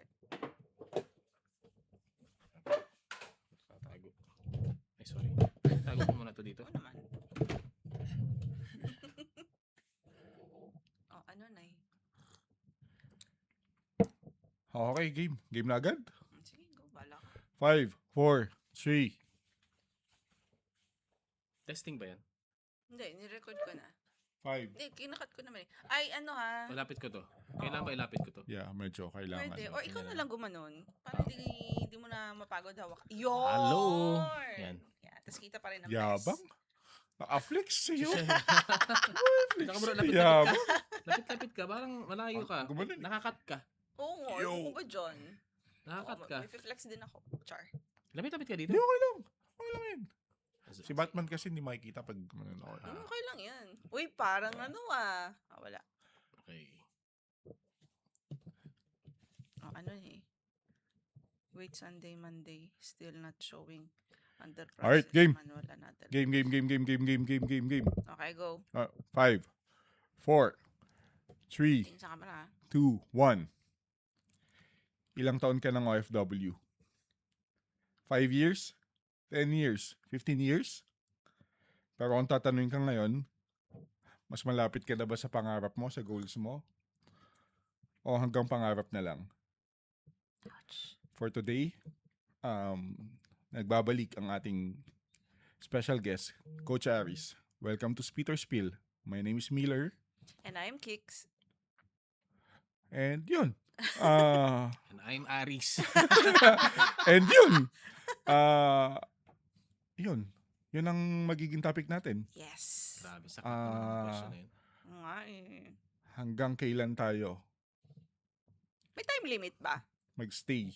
start. Tatago. Ay, sorry. Tago ko muna to dito. Oo naman. Ano na eh. Okay, game. Game na agad? Sige, go. Bala ka. 5, 4, 3. Testing ba yan? Hindi, nirecord ko na. 5. Hindi, kinakat ko naman eh. Ay, ano ha? Malapit ko to. Kailangan ba ilapit ko to? Yeah, medyo kailangan. Pwede. Or ikaw na Ganyan. lang gumanon. Para hindi mo na mapagod hawak. Yun! Hello! Yan. Yeah, tapos kita pa rin ang Yabang? best. Naka-flex sa'yo. Saka bro, Yabang. lapit-lapit ka. Parang malayo ka. Gumanon eh. Nakakat ka. Oo nga, Yo! ano ko ba dyan? Nakakat ka. May flex din ako. Char. Lapit-lapit ka Hindi, dito. okay lang. Okay lang yun. Si Batman kasi hindi makikita pag manonood. Okay lang yan. Uy, parang wala. Okay. Ano eh. Wait, Sunday, Monday. Still not showing. Under process. Alright, game. Manual another. Game. Okay, go. 5, 4, 3, Tingin sa camera ha. 2, 1. Ilang taon ka ng OFW? 5 years? 10 years? 15 years? Pero kung tatanungin ka ngayon, mas malapit ka na ba sa pangarap mo, sa goals mo? O hanggang pangarap na lang? For today, nagbabalik ang ating special guest, Coach Aris. Welcome to Peter Spill. My name is Miller. And I'm Kicks. And yun. And I'm Aris. And yun. Yun ang magiging topic natin. Yes. Grabe, sakit ng question na yun. Nga eh. Hanggang kailan tayo May time limit ba? magstay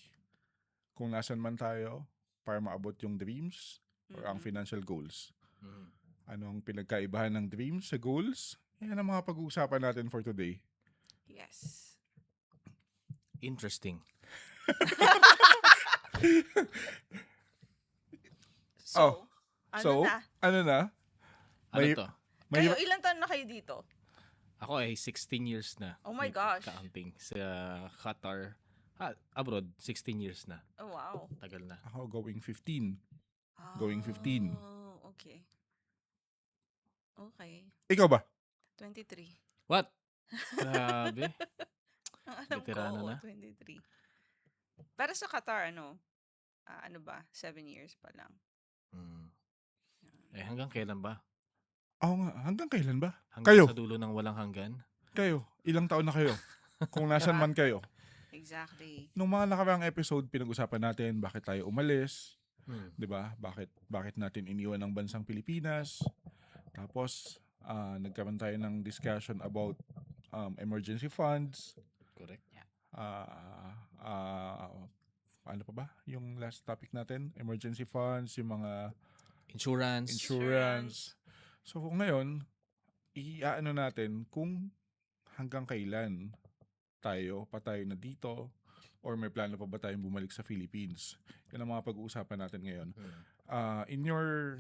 kung nasan man tayo para maabot yung dreams or ang financial goals. Mhm. Ano ang pinagkaibahan ng dreams sa goals? Yan ang mga pag-uusapan natin for today. Yes. Interesting. So, So, na? ano na? Ano May- to? May, Kayo, ilang taon na kayo dito? Ako ay 16 years na. Oh my with gosh. Counting. Sa Qatar. Abroad, 16 years na. Oh, wow. Tagal na. ako going 15. Going 15. Oh, okay. Okay. Ikaw ba? 23. What? Grabe. Ang alam Veterano ko, na? 23. Para sa Qatar, ano ba? 7 years pa lang. Hmm. Hanggang kailan ba? Oo nga. Hanggang kailan ba? Hanggang Kayo. sa dulo ng walang hanggan? Kayo. Ilang taon na kayo? Kung nasan man kayo. Exactly. Nung mga nakaraang episode, pinag-usapan natin bakit tayo umalis. Hmm. 'Di ba? Bakit natin iniwan ang bansang Pilipinas? Tapos nagkaroon tayo ng discussion about emergency funds. Correct. Ano pa ba? Yung last topic natin, emergency funds, yung mga insurance. So ngayon, iaano natin kung hanggang kailan tayo na dito or may plano pa ba tayong bumalik sa Philippines. Yan ang mga pag-uusapan natin ngayon. In your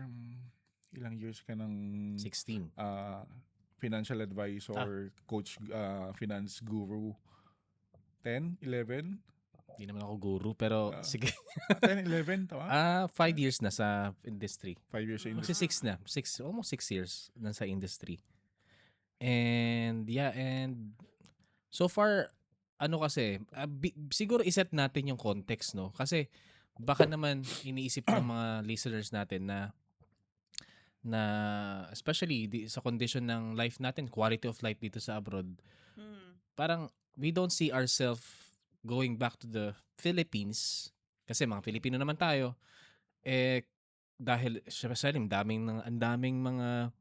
ilang years ka ng 16. financial advisor, coach, finance guru? 10, 11? Hindi naman ako guru, pero sige. 10, 11, tama? 5 years na sa industry. 5 years sa Kasi industry. 6 na. Almost 6 years na sa industry. And so far, kasi, siguro iset natin yung context, no? Kasi baka naman iniisip ng mga listeners natin na especially sa condition ng life natin, quality of life dito sa abroad, parang we don't see ourselves going back to the Philippines kasi mga Filipino naman tayo dahil especially ang daming mga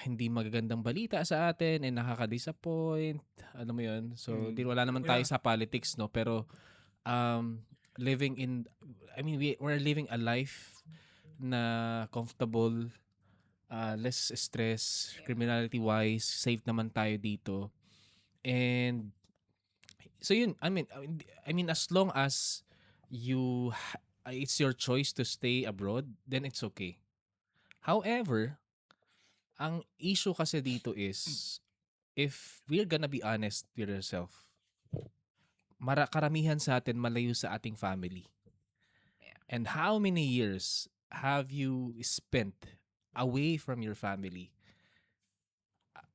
hindi magagandang balita sa atin and nakaka-disappoint, alam mo yun, so wala naman tayo sa politics, no, pero we're living a life na comfortable, less stress, criminality wise, safe naman tayo dito. And so yun, I mean as long as it's your choice to stay abroad, then it's okay. However, ang issue kasi dito is if we're gonna be honest with ourselves, karamihan sa atin malayo sa ating family. Yeah. And how many years have you spent away from your family?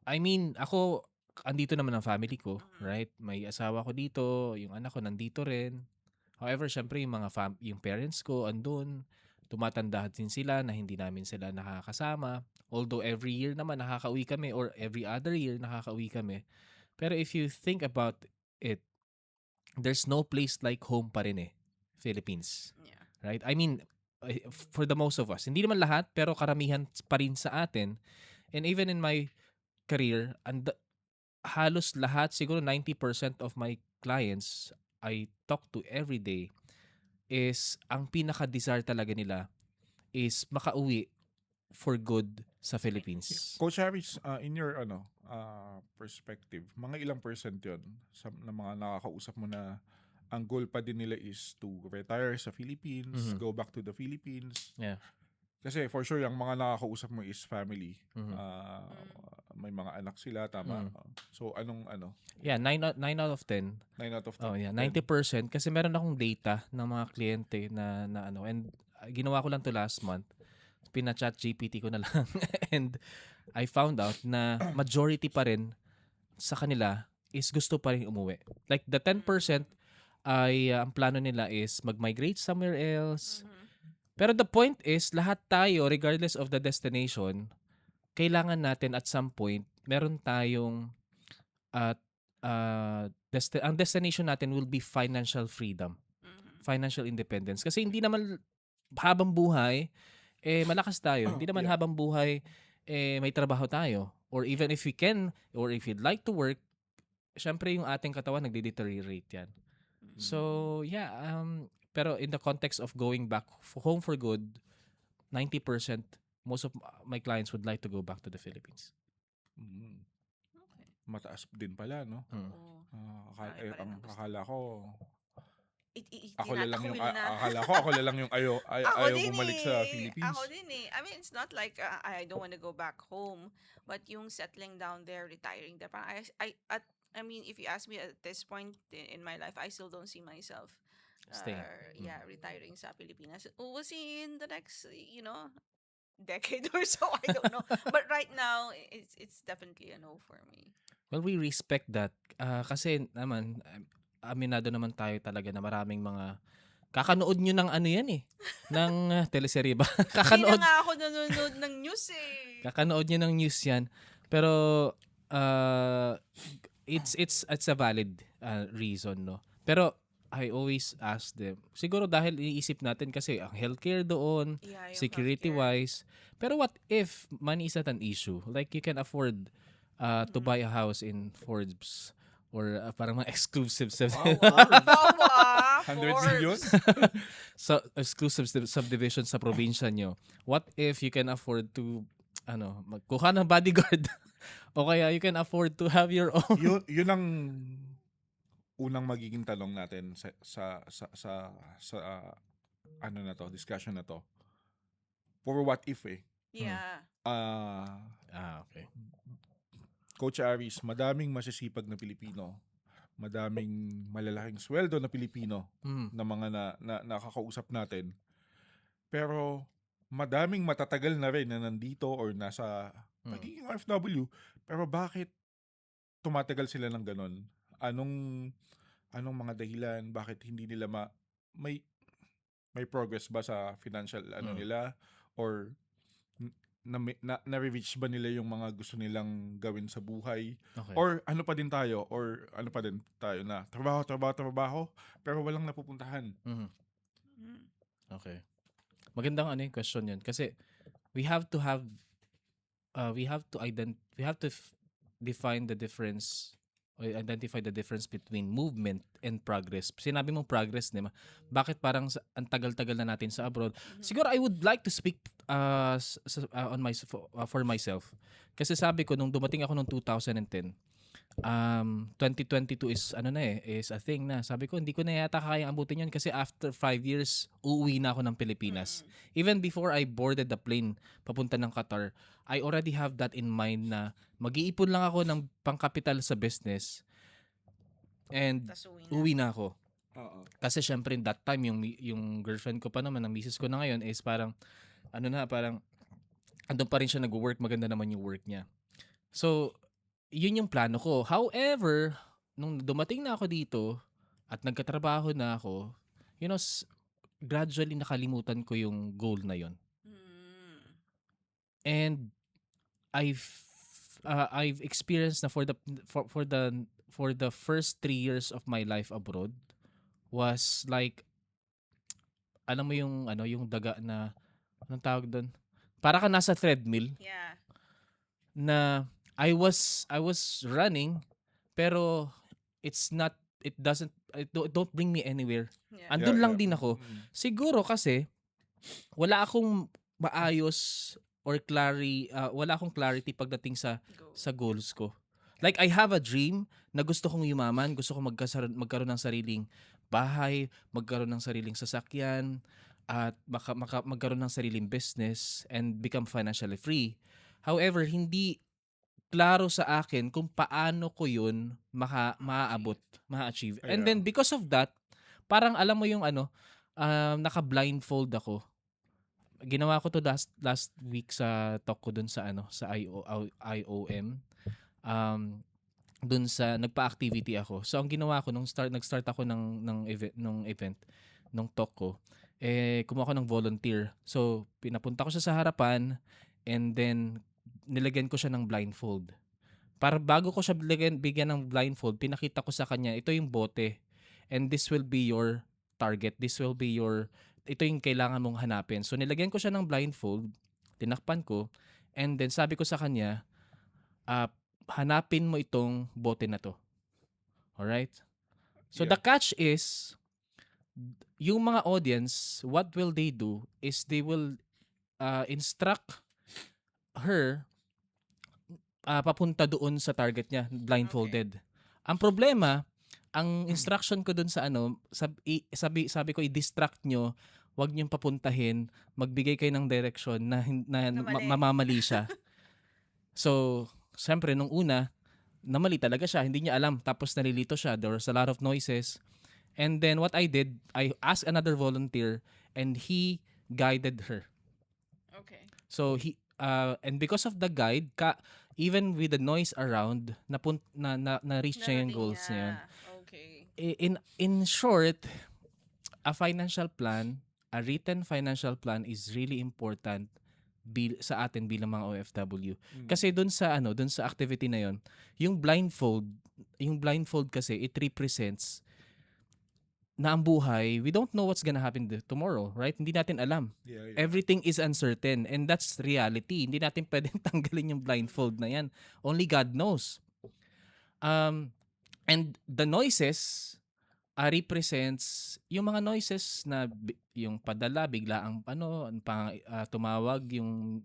I mean, ako, andito naman ang family ko, right? May asawa ko dito, yung anak ko nandito rin. However, syempre yung yung parents ko andun, tumatanda din sila na hindi namin sila nakakasama. Although every year naman nakakauwi kami or every other year nakakauwi kami. Pero if you think about it, there's no place like home pa rin Philippines. Yeah. Right? I mean, for the most of us. Hindi naman lahat, pero karamihan pa rin sa atin. And even in my career, halos lahat, siguro 90% of my clients I talk to every day is ang pinaka-desire talaga nila is makauwi for good sa Philippines. Coach Harris, in your perspective, mga ilang percent yun na mga nakakausap mo na ang goal pa din nila is to retire sa Philippines, go back to the Philippines? Yeah. Kasi for sure, yung mga nakakausap mo is family. May mga anak sila, tama? So, anong ano? Yeah, 9 out of 10. 9 out of 10. Oh, yeah, 90% kasi meron akong data ng mga kliyente na ano, and ginawa ko lang to last month. Pina-chat GPT ko na lang and I found out na majority pa rin sa kanila is gusto pa rin umuwi. Like the 10% ay ang plano nila is mag-migrate somewhere else. Pero the point is, lahat tayo, regardless of the destination, kailangan natin at some point, meron tayong ang destination natin will be financial freedom, financial independence. Kasi hindi naman habang buhay, malakas tayo. Hindi naman habang buhay, may trabaho tayo. Or even if we can, or if you'd like to work, syempre yung ating katawan nagde-deteriorate yan. So, yeah, pero in the context of going back home for good, 90%, most of my clients would like to go back to the Philippines. Okay. Mataas din pala, no? Oo. Akala ko Tinatakwil na. ako lang yung ayaw bumalik sa Philippines. Ako din I mean, it's not like I don't want to go back home, but yung settling down there, retiring there. Parang I mean, if you ask me at this point in my life, I still don't see myself Staying. retiring sa Pilipinas. We'll see in the next, decade or so. I don't know. But right now, it's definitely a no for me. Well, we respect that. Kasi naman, aminado naman tayo talaga na maraming mga kakanood nyo ng ano yan ng teleserye ba? Hindi na nga ako nanonood ng news Kakanood nyo ng news yan. Pero it's a valid reason, no? Pero I always ask them, siguro dahil iniisip natin kasi ang healthcare doon, yung security-wise. Pero what if money is not an issue? Like you can afford to buy a house in Forbes or parang mga exclusive 100 million? so exclusive subdivision sa probinsya nyo. What if you can afford to magkuha ng bodyguard o kaya you can afford to have your own? Yun ang unang magiging tanong natin sa discussion na to. For what if Yeah. Okay. Coach Aris, madaming masisipag na Pilipino, madaming malalaking sweldo na Pilipino na mga nakakausap natin. Pero madaming matatagal na rin na nandito or nasa pagiging OFW. Pero bakit tumatagal sila ng ganon? Anong mga dahilan? Bakit hindi nila may progress ba sa financial nila? Or na-reach ba nila yung mga gusto nilang gawin sa buhay? Okay. Or ano pa din tayo na trabaho pero walang napupuntahan. Okay. Magandang yung question yun kasi we have to define the difference or identify the difference between movement and progress. Sinabi mong progress, diba? Bakit parang ang tagal-tagal na natin sa abroad? Siguro I would like to speak for myself. Kasi sabi ko nung dumating ako noong 2010, 2022 is is a thing na. Sabi ko hindi ko na yata kayang abutin yun kasi after 5 years uuwi na ako ng Pilipinas. Even before I boarded the plane papunta ng Qatar, I already have that in mind na mag-iipon lang ako ng pangkapital sa business. And Tas uwi na. uwi na ako. Oo. Kasi syempre that time yung girlfriend ko pa naman, ang misis ko na ngayon is parang parang andun pa rin siya nag-work, maganda naman yung work niya. So, yun yung plano ko. However, nung dumating na ako dito at nagkatrabaho na ako, gradually nakalimutan ko yung goal na yun. Mm. And I've experienced na for the first 3 years of my life abroad was like, alam mo yung daga na, anong tawag doon? Para ka nasa treadmill Yeah. na I was running, pero it don't bring me anywhere. Yeah. Andun Yeah, lang yeah. din ako. Siguro kasi wala akong maayos or wala akong clarity pagdating Go. sa goals ko. Like I have a dream na gusto kong yumaman, gusto kong magkaroon ng sariling bahay, magkaroon ng sariling sasakyan, at magkaroon ng sariling business and become financially free. However, hindi klaro sa akin kung paano ko yun maaabot, ma-achieve. And then Yeah. because of that, parang alam mo yung naka-blindfold ako. Ginawa ko to last week sa talk ko dun sa IOM. Dun sa nagpa-activity ako. So ang ginawa ko nag-start ako ng event nung talk ko, kumuha ko ng volunteer. So pinapunta ko siya sa harapan and then nilagyan ko siya ng blindfold. Para bago ko siya bigyan ng blindfold, pinakita ko sa kanya, ito yung bote. And this will be your target. Ito yung kailangan mong hanapin. So nilagyan ko siya ng blindfold, tinakpan ko, and then sabi ko sa kanya, hanapin mo itong bote na to. Alright? So the Yeah. catch is, yung mga audience, what will they do is they will instruct her papunta doon sa target niya, blindfolded. Ang problema, ang instruction ko doon sa sabi ko, i-distract nyo, wag niyong papuntahin, magbigay kayo ng direction na mali. mamamali siya. So, siyempre, nung una, namali talaga siya, hindi niya alam, tapos nalilito siya, there was a lot of noises. And then what I did, I asked another volunteer and he guided her. Okay. So and because of the guide, even with the noise around, na-reach niya yung Narating goals niya. Okay. In short, a written financial plan is really important sa atin bilang mga OFW. Kasi doon sa activity na yon, yung blindfold kasi it represents na ang buhay, we don't know what's gonna happen tomorrow, right? Hindi natin alam. Yeah. Everything is uncertain and that's reality. Hindi natin pwedeng tanggalin yung blindfold na yan. Only God knows. And the noises represents yung mga noises na yung padala, bigla ang tumawag yung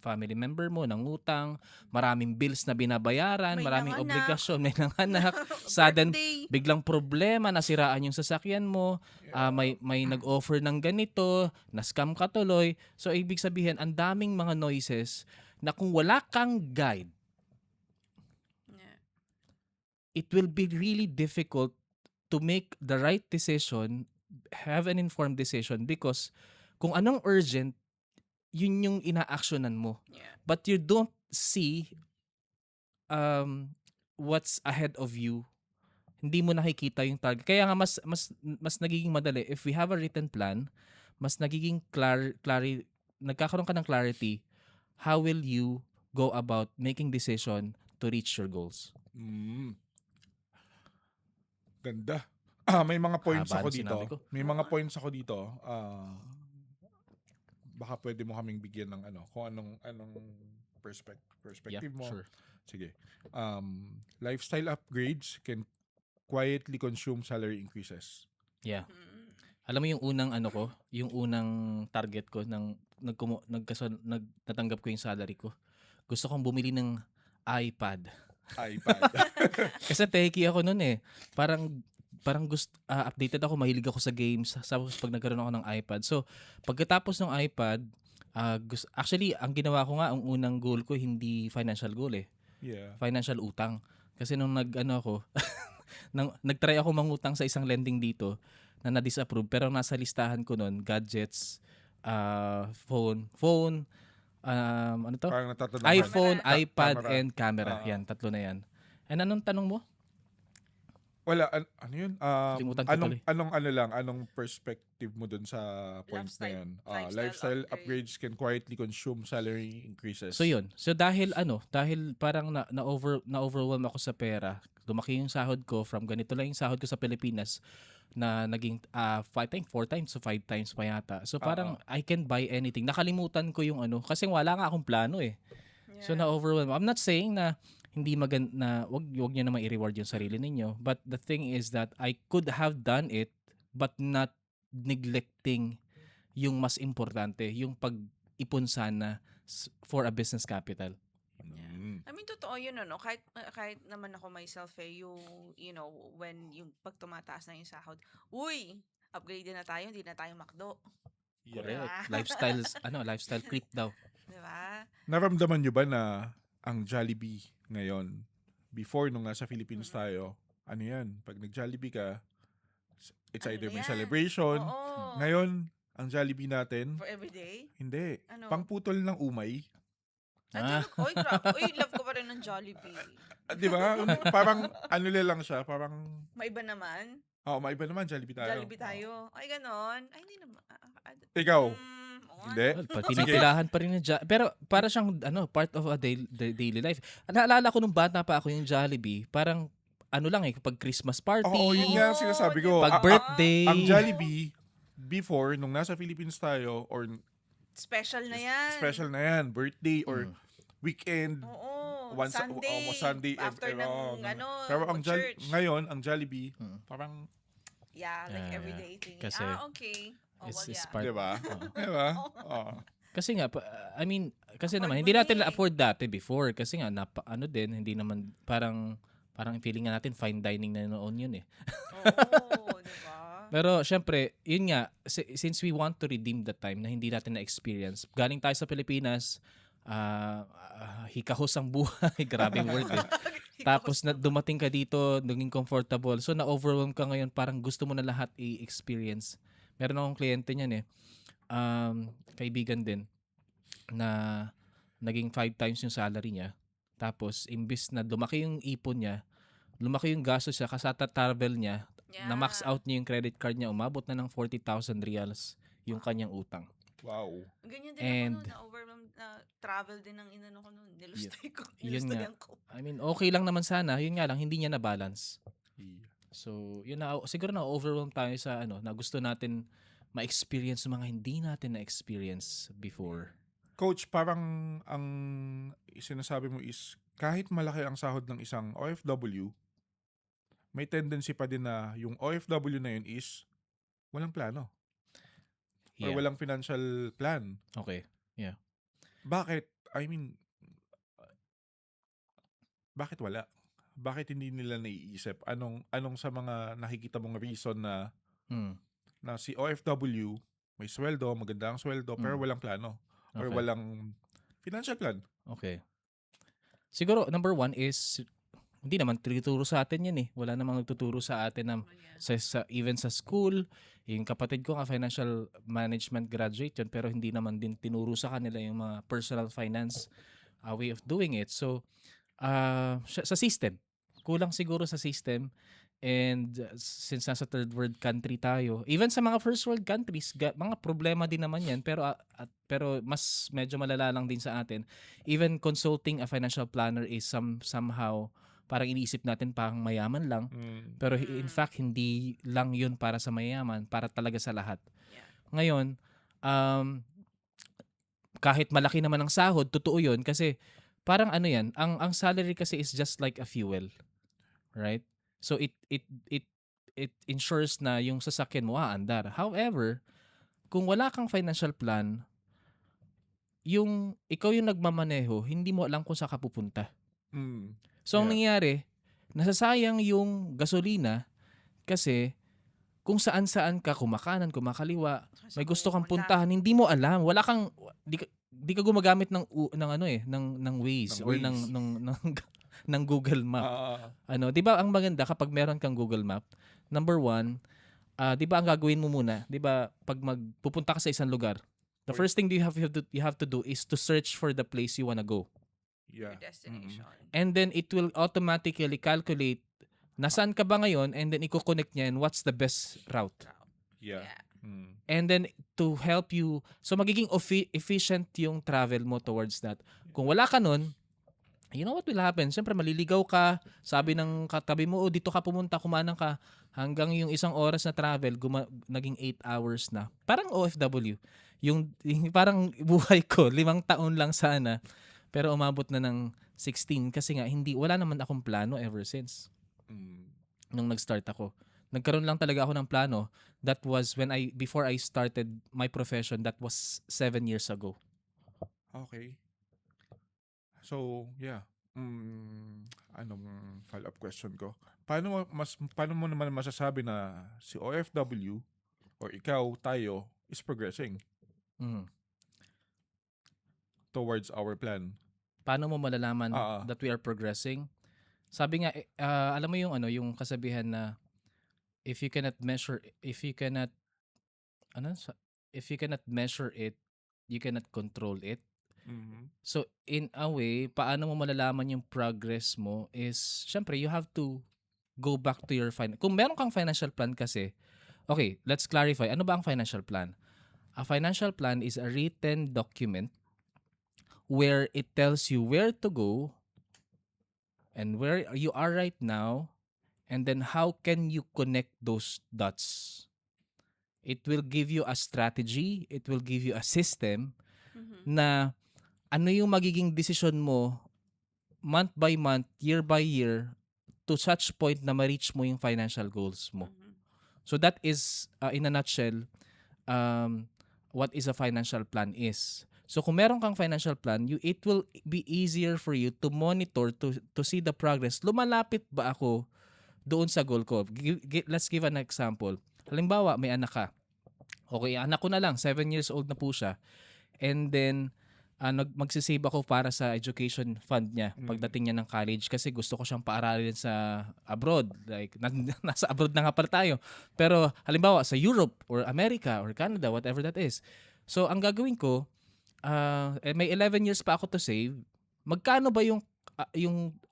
family member mo ng utang, maraming bills na binabayaran, May maraming nanganak. obligasyon, may nanganak, sudden Birthday. biglang problema, nasiraan yung sasakyan mo, may nag-offer ng ganito, na-scam ka tuloy. So ibig sabihin, ang daming mga noises na kung wala kang guide, Yeah. it will be really difficult to make the right decision, have an informed decision, because kung anong urgent, yun yung ina-actionan mo. Yeah. But you don't see what's ahead of you. Hindi mo nakikita yung target. Kaya nga mas nagiging madali if we have a written plan, mas nagiging nagkakaroon ka ng clarity, how will you go about making decision to reach your goals. Ganda. May mga points Haba ako ng dito. sinabi ko. May mga points ako dito. Baka pwede mo kaming bigyan ng kung anong perspective mo. Sure. Sige. Lifestyle upgrades can quietly consume salary increases. Yeah. Mm. Alam mo yung unang target ko nang natanggap ko yung salary ko. Gusto kong bumili ng iPad. Kasi techie ako noon eh. Parang updated ako, mahilig ako sa games. Tapos pag nagkaroon ako ng iPad. So, pagkatapos ng iPad, actually, ang ginawa ko nga, ang unang goal ko, hindi financial goal eh. Yeah. Financial utang. Kasi nung nag-ano ako, nag-try ako mangutang sa isang lending dito na na-disapprove pero nasa listahan ko nun, gadgets, phone, ano to? Parang natatandaan ko. iPhone, Camera. iPad, Camera. and camera. Ah. Yan, tatlo na yan. And anong tanong mo? Wala, ano yun? Kalimutan ko tuloy. Anong perspective mo dun sa point na Lifestyle- yun? lifestyle Lifestyle upgrade. upgrades can quietly consume salary increases. So yun. So dahil parang na-overwhelm ako sa pera, lumaki yung sahod ko from ganito lang yung sahod ko sa Pilipinas na naging I think 4 times to 5 times pa yata. So parang I can buy anything. Nakalimutan ko yung kasi wala nga akong plano eh. So Yeah. na-overwhelm. I'm not saying na hindi maganda, wag niyo naman i-reward yung sarili ninyo. But the thing is that I could have done it but not neglecting yung mas importante, yung pag-ipon sana for a business capital. Mm. I mean, totoo yun, ano? Kahit naman ako myself you know, when yung pag tumataas na yung sahod, uy, upgrade na tayo, hindi na tayo McDo. Correct. Diba? Lifestyle creep daw. Diba? Naramdaman nyo ba na ang Jollibee ngayon, before nung nasa Philippines Mm-mm. tayo, ano yan, pag nag-Jollibee ka, it's Ano either na may yan? celebration. Oo. Ngayon, ang Jollibee natin, For everyday? hindi. Ano? Pangputol ng umay. Uy, grabe. Uy, love ko pa rin ng Jollibee. Di ba? Parang ano lang siya, parang, Maiba naman. maiba naman, Jollibee tayo. Jollibee tayo. Ay, ganon. Ay, hindi naman. Ikaw, oo nga, hindi? no? Well, pinipilahan pa rin yung pero para siyang part of a daily life. Naalala ko nung bata pa ako yung Jollibee, parang lang pag Christmas party, Oo, yun nga ang sinasabi ko. pag birthday. Ang Jollibee, before, nung nasa Philippines tayo, or Special na yan. special na yan, birthday, or Mm. weekend, Oo. once Sunday. Sunday After ng, pero ang church. ngayon ang Jollibee Mm. parang Yeah, like Yeah, everyday thing. Kasi okay. Oh, it's, well, it's yeah. part. 'di ba? Oo. 'Di ba? Oo. Kasi nga, I mean, kasi Afford naman, mo hindi natin na eh. na-afford dati before. Kasi nga, hindi naman, parang feeling nga natin fine dining na noon yun eh. Oo, diba? Pero syempre, yun nga, since we want to redeem the time na hindi natin na-experience, galing tayo sa Pilipinas, hikahos ang buhay, grabing word eh. Tapos na dumating ka dito, naging comfortable. So na-overwhelm ka ngayon, parang gusto mo na lahat i-experience. Meron akong kliyente niyan eh. Kaibigan din na naging 5 times yung salary niya. Tapos imbis na lumaki yung ipon niya, lumaki yung gastos siya kasi travel niya, Yeah. na max out niya yung credit card niya, umabot na ng 40,000 reals yung kanyang utang. Wow. Ganyan din And- ako noon. Na-overwhelm na travel din ang inano ko noon. Nilustay ko. Yun nga. Nilustayan ko. I mean, okay lang naman sana. Yun nga lang, hindi niya na-balance. Yeah. So, yun na, siguro na-overwhelm tayo sa na gusto natin ma-experience mga hindi natin na-experience before. Coach, parang ang sinasabi mo is kahit malaki ang sahod ng isang OFW, may tendency pa din na yung OFW na yun is walang plano or Yeah. walang financial plan. Okay. Bakit? I mean, bakit wala? Bakit hindi nila naiisip? Anong sa mga nakikita mong reason na Mm. si OFW may sweldo, maganda ang sweldo, pero Mm. walang plano or Okay. walang financial plan? Okay. Siguro, number 1 is, hindi naman tinuturo sa atin yan eh. Wala namang nagtuturo sa atin na even sa school. Yung kapatid ko nga financial management graduate yun, pero hindi naman din tinuro sa kanila yung mga personal finance way of doing it. So, sa system. Kulang siguro sa system. And since nasa third world country tayo, even sa mga first world countries, mga problema din naman yan, pero mas medyo malala lang din sa atin. Even consulting a financial planner is somehow parang iniisip natin parang mayaman lang. Pero in fact, hindi lang yun para sa mayaman, para talaga sa lahat. Yeah. Ngayon, kahit malaki naman ang sahod, totoo yun kasi parang yan, ang salary kasi is just like a fuel. Right? So it ensures na yung sasakyan mo aandar. However, kung wala kang financial plan, ikaw yung nagmamaneho, hindi mo alam kung saan ka pupunta. So, ang nangyayari, nasasayang yung gasolina kasi kung saan-saan ka kumakanan, kumakaliwa, may gusto kang puntahan, hindi mo alam. Wala kang, di ka gumagamit ng Waze or Waze. ng ng Google Map. Ano, 'di ba ang maganda kapag meron kang Google Map, number one, 'di ba ang gagawin mo muna, 'di ba, pag magpupunta ka sa isang lugar, the Or- first thing you have to do is to search for the place you wanna go. Yeah. Your destination. And then it will automatically calculate nasaan ka ba ngayon, and then i-connect niya and what's the best route. Yeah. Yeah. And then to help you, so magiging efficient yung travel mo towards that. Kung wala ka nun, you know what will happen? Siyempre maliligaw ka, sabi ng katabi mo, oh, dito ka pumunta, kumanang ka, hanggang yung isang oras na travel, naging 8 hours na. Parang OFW. Yung parang buhay ko, 5 taon lang sana, pero umabot na ng 16 kasi nga wala naman akong plano ever since nung nag-start ako. Nagkaroon lang talaga ako ng plano. That was before I started my profession. That was 7 years ago. Okay. So, yeah. Anong follow-up question ko? Paano mo naman masasabi na si OFW or ikaw, tayo, is progressing Mhm. towards our plan? Paano mo malalaman Ah. that we are progressing? Sabi nga, alam mo yung yung kasabihan na if you cannot measure it, you cannot control it. So in a way, paano mo malalaman yung progress mo is, syempre, you have to go back to your kung meron kang financial plan kasi, okay, let's clarify. Ano ba ang financial plan? A financial plan is a written document where it tells you where to go and where you are right now, and then how can you connect those dots. It will give you a strategy, it will give you a system na ano yung magiging decision mo month by month, year by year, to such point na ma-reach mo yung financial goals mo. So that is, in a nutshell, what is a financial plan is. So kung meron kang financial plan, it will be easier for you to monitor, to see the progress. Lumalapit ba ako doon sa goal ko? Let's give an example. Halimbawa, may anak ka. Okay, anak ko na lang, 7 years old na po siya. And then, magsisave ako para sa education fund niya pagdating niya ng college kasi gusto ko siyang paaralin sa abroad. Like, nasa abroad na nga pala tayo. Pero halimbawa sa Europe or America or Canada, whatever that is. So, ang gagawin ko, may 11 years pa ako to save. Magkano ba yung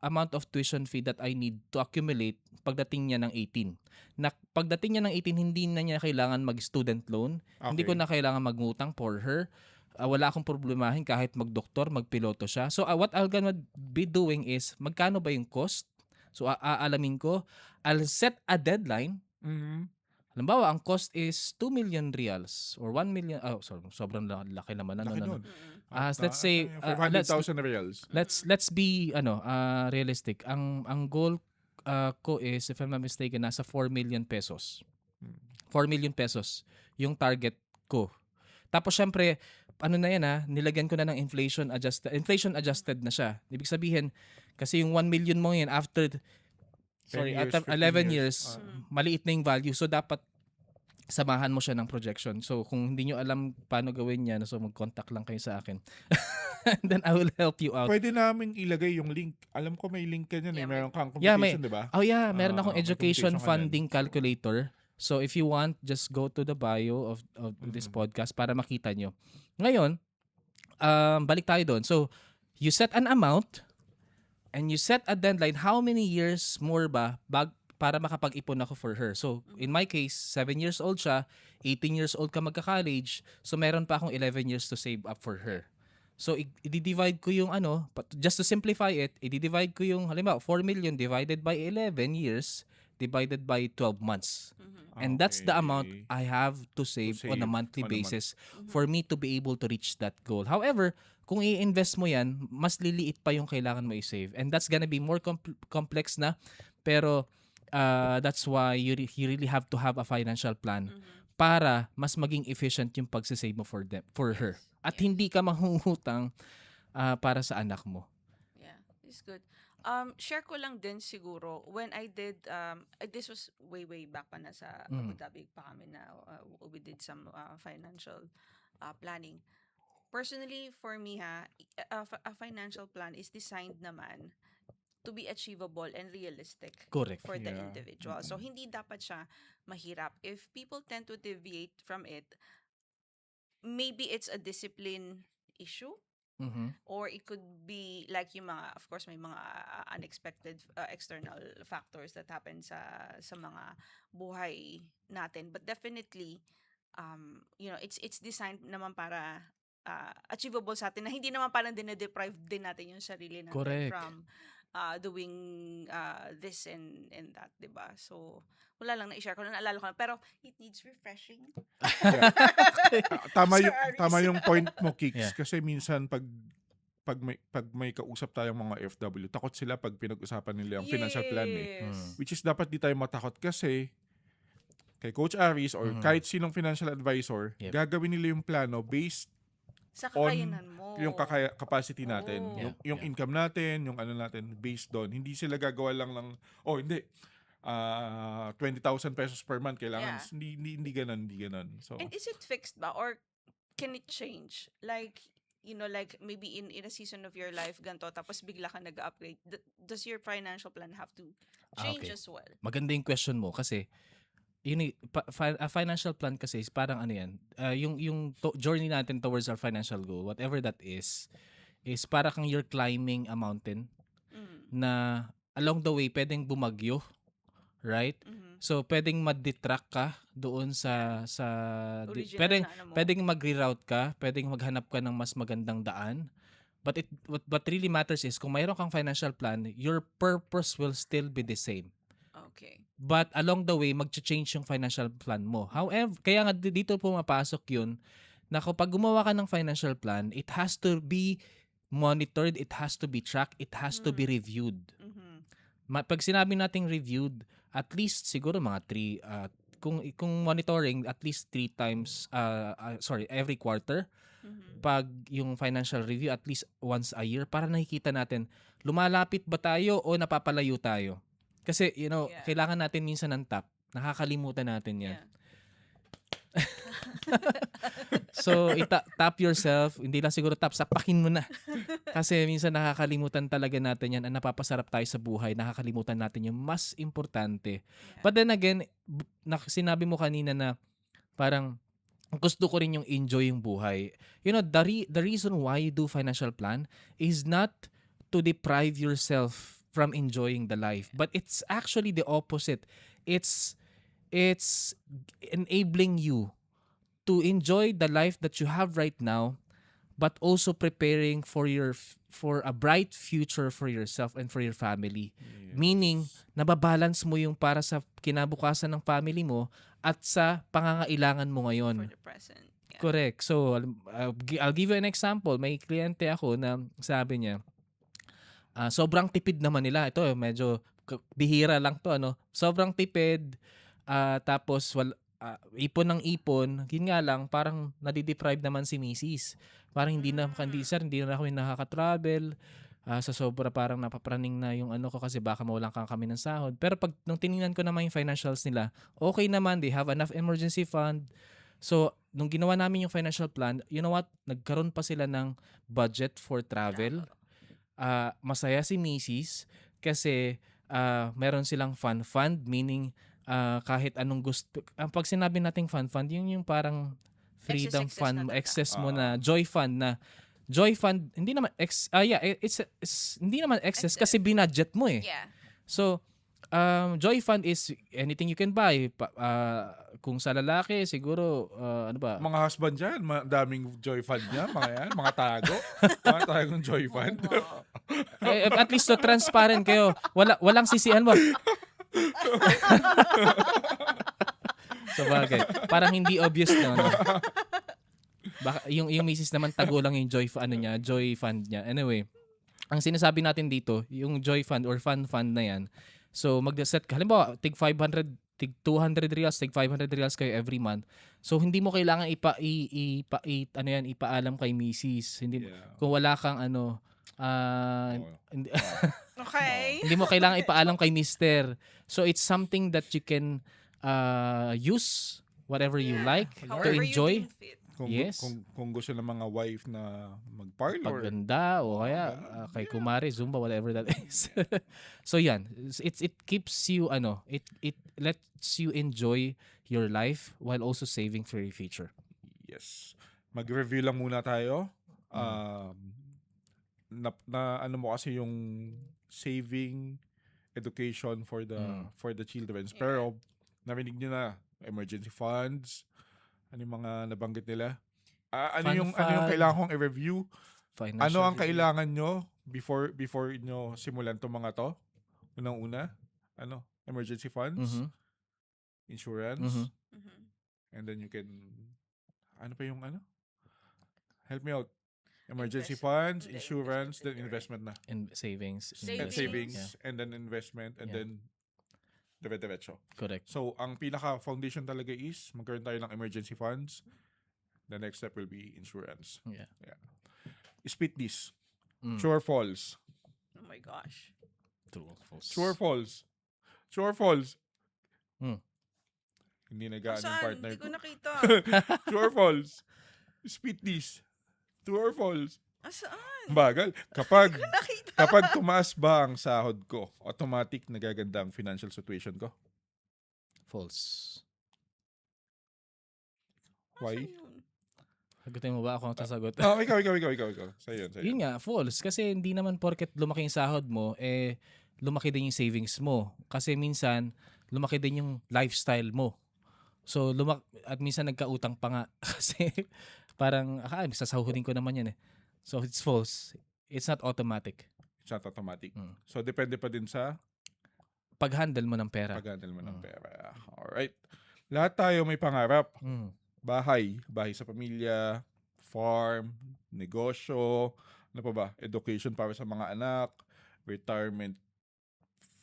amount of tuition fee that I need to accumulate pagdating niya ng 18? Na pagdating niya ng 18, hindi na niya kailangan mag-student loan. Hindi ko na kailangan magngutang for her. Wala akong problemahin kahit mag-doktor, magpiloto siya. So what I'm gonna be doing is, magkano ba yung cost? So aalamin ko, I'll set a deadline. Halimbawa, ang cost is 2 million reals or 1 million. Sobrang laki naman. Laki nun. Let's say 500,000 reals. Let's be realistic. Ang goal ko is, if I'm not mistaken, nasa 4 million pesos. 4 million pesos yung target ko. Tapos syempre, nilagyan ko na ng inflation adjusted na siya. Ibig sabihin, kasi yung 1 million mo yan after 15 11 years, maliit na yung value. So dapat samahan mo siya ng projection. So kung hindi nyo alam paano gawin yan, so mag-contact lang kayo sa akin. And then I will help you out. Pwede namin ilagay yung link. Alam ko may link ka dyan Yeah, Meron kang Yeah, computation, di ba? Meron akong may education computation ka funding calculator. So if you want, just go to the bio of this podcast para makita nyo. Ngayon, balik tayo doon. So you set an amount and you set a deadline. How many years more ba para makapag-ipon ako for her? So in my case, 7 years old siya, 18 years old ka magka-college, so meron pa akong 11 years to save up for her. So i-divide ko yung just to simplify it, i-divide ko yung halimbawa 4 million divided by 11 years divided by 12 months. And that's the amount I have to save on a monthly basis for me to be able to reach that goal. However, kung i-invest mo yan, mas liliit pa yung kailangan mo i-save. And that's gonna be more complex na. Pero that's why you really have to have a financial plan para mas maging efficient yung pagsisave mo for her. At hindi ka mangungutang para sa anak mo. Yeah, it's good. Share ko lang din siguro, when I did, this was way back pa nasa Abu Dhabi pa kami na we did some financial planning. Personally, for me a financial plan is designed naman to be achievable and realistic Correct. for the Yeah. individual. So hindi dapat siya mahirap. If people tend to deviate from it, maybe it's a discipline issue, Mhm. or it could be like yung mga, of course may mga unexpected external factors that happen sa mga buhay natin, but definitely it's designed naman para achievable sa atin, na hindi naman parang dine-deprive din natin yung sarili natin Correct. from doing this and that, 'di ba? So wala lang, na-share ko, naalala ko lang, pero it needs refreshing. Tama Sir yung Aris. point mo, Kicks, Yeah. kasi minsan pag may kausap tayong mga FW, takot sila pag pinag-usapan nila yung financial plan eh. Yes. Which is dapat di tayo matakot kasi kay Coach Aris or Mhm. kahit sinong financial advisor, Yep. gagawin nila yung plano based Sa on kakayanan mo. yung capacity natin. Oh. Yung Yeah. income natin, yung ano natin, based doon. Hindi sila gagawa lang ng, hindi, 20,000 pesos per month kailangan. Yeah. Hindi ganun. So, And is it fixed ba, or can it change? Like, like maybe in a season of your life, ganito, tapos bigla ka nag-upgrade. Does your financial plan have to change Okay. as well? Maganda yung question mo kasi a financial plan kasi is parang ano yan, yung journey natin towards our financial goal, whatever that is para kang you're climbing a mountain Mm. na along the way pwedeng bumagyo, right? Mhm. So pwedeng ma-detract ka doon sa Original pwedeng na ano mo. pwedeng mag-reroute ka, pwedeng maghanap ka ng mas magandang daan. But what really matters is kung mayroon kang financial plan, your purpose will still be the same. Okay. But along the way, mag-change yung financial plan mo. However, kaya nga dito pumapasok yun na kapag gumawa ka ng financial plan, it has to be monitored, it has to be tracked, it has to be reviewed. Mhm. Pag sinabi nating reviewed, at least siguro mga 3, kung monitoring, at least 3 times, every quarter. Mhm. Pag yung financial review, at least once a year, para nakikita natin, lumalapit ba tayo o napapalayo tayo? Kasi, Yeah. kailangan natin minsan ng tap. Nakakalimutan natin yan. Yeah. So, tap yourself. Hindi lang siguro tap, sapakin mo na. Kasi minsan nakakalimutan talaga natin yan. Ang napapasarap tayo sa buhay, nakakalimutan natin yung mas importante. But then again, sinabi mo kanina na parang gusto ko rin yung enjoy yung buhay. The reason why you do financial plan is not to deprive yourself from enjoying the life, but it's actually the opposite. It's enabling you to enjoy the life that you have right now, but also preparing for a bright future for yourself and for your family. Meaning, nababalance mo yung para sa kinabukasan ng family mo at sa pangangailangan mo ngayon. For the present. Yeah. Correct. So, I'll give you an example. May kliyente ako na sabi niya, sobrang tipid naman nila. Ito, medyo bihira lang to, sobrang tipid, tapos ipon ng ipon. Yun nga lang, parang nadideprive naman si Mrs. Parang hindi na kami nakaka-travel. Sa sobra parang napapraning na yung ko kasi baka mawalan kami ng sahod. Pero nung tinignan ko naman yung financials nila, okay naman, they have enough emergency fund. So, nung ginawa namin yung financial plan, you know what? Nagkaroon pa sila ng budget for travel. Masaya si Mrs. kasi meron silang fund, meaning kahit anong gusto. Pag sinabi nating fund, yun yung parang freedom Excess fund, na talaga. excess mo na joy fund, hindi naman it's hindi naman excess kasi binudget mo eh. Yeah. So, joy fund is anything you can buy. Kung sa lalaki, siguro, ano ba? Mga husband dyan, daming joy fund niya, mga yan, mga tago. Mga tagong joy fund. Oo nga. At least so transparent kayo. Walang sisihan mo. So, bagay. Parang hindi obvious na. Baka, yung misis naman tago lang yung joy fund niya. Anyway, ang sinasabi natin dito, yung joy fund or fund na yan, so mag-set ka, halimbawa, tig 500, tig 200 reals, tig 500 reals kayo every month. So hindi mo kailangan ipaalam kay misis. Hindi kung wala kang Okay. hindi mo kailangan ipaalam kay mister. So it's something that you can use whatever you like to However enjoy. you deem fit. Yes. Kung gusto ng mga wife na mag-parlor. Pagganda o kaya ganun. kay kumare Zumba, whatever that is. So yan, it keeps you it lets you enjoy your life while also saving for your future. Yes. Mag-review lang muna tayo. Ano mo kasi yung saving education for the children. Yeah. Pero narinig niyo na emergency funds. Ano yung mga nabanggit nila? Ano Fun yung fund. kailangan kong i-review? Financial Ano ang review. kailangan nyo before nyo simulan tong mga to? Unang-una, emergency funds, Mhm. insurance, Mhm. Mhm. and then you can ano pa yung Help me out. Emergency Invest- funds, hindi, insurance, then investment, investment na. And savings. And Savings. savings, Yeah, and then investment, and Yeah. then dire-diretso. correct. So, ang pinaka-foundation talaga is magkaroon tayo ng emergency funds. The next step will be insurance. Yeah. Split this. Mm. True or false? Oh my gosh. True or false? True or false? True or false? Hindi nagaan yung Saan? partner Hindi ko ko. nakita. True or false? Split this. True or false? Saan? Bagal. Kapag Hindi ko nakita. kapag tumaas ba ang sahod ko, automatic nagaganda ang financial situation ko. False. Why? Saan yun? Sagutin mo ba ako ang sasagot? Ikaw. Sa'yo. Yun nga, false. Kasi hindi naman porket lumaki yung sahod mo, lumaki din yung savings mo. Kasi minsan, lumaki din yung lifestyle mo. So, at minsan nagkautang pa nga. Kasi parang, sasahurin ko naman yan eh. So, it's false. It's not automatic. It's not automatic. Mm. So, depende pa din sa Pag-handle mo ng pera. pag-handle mo ng pera. Alright. Lahat tayo may pangarap. Mm. Bahay sa pamilya, farm, negosyo, ano pa ba? Education para sa mga anak, retirement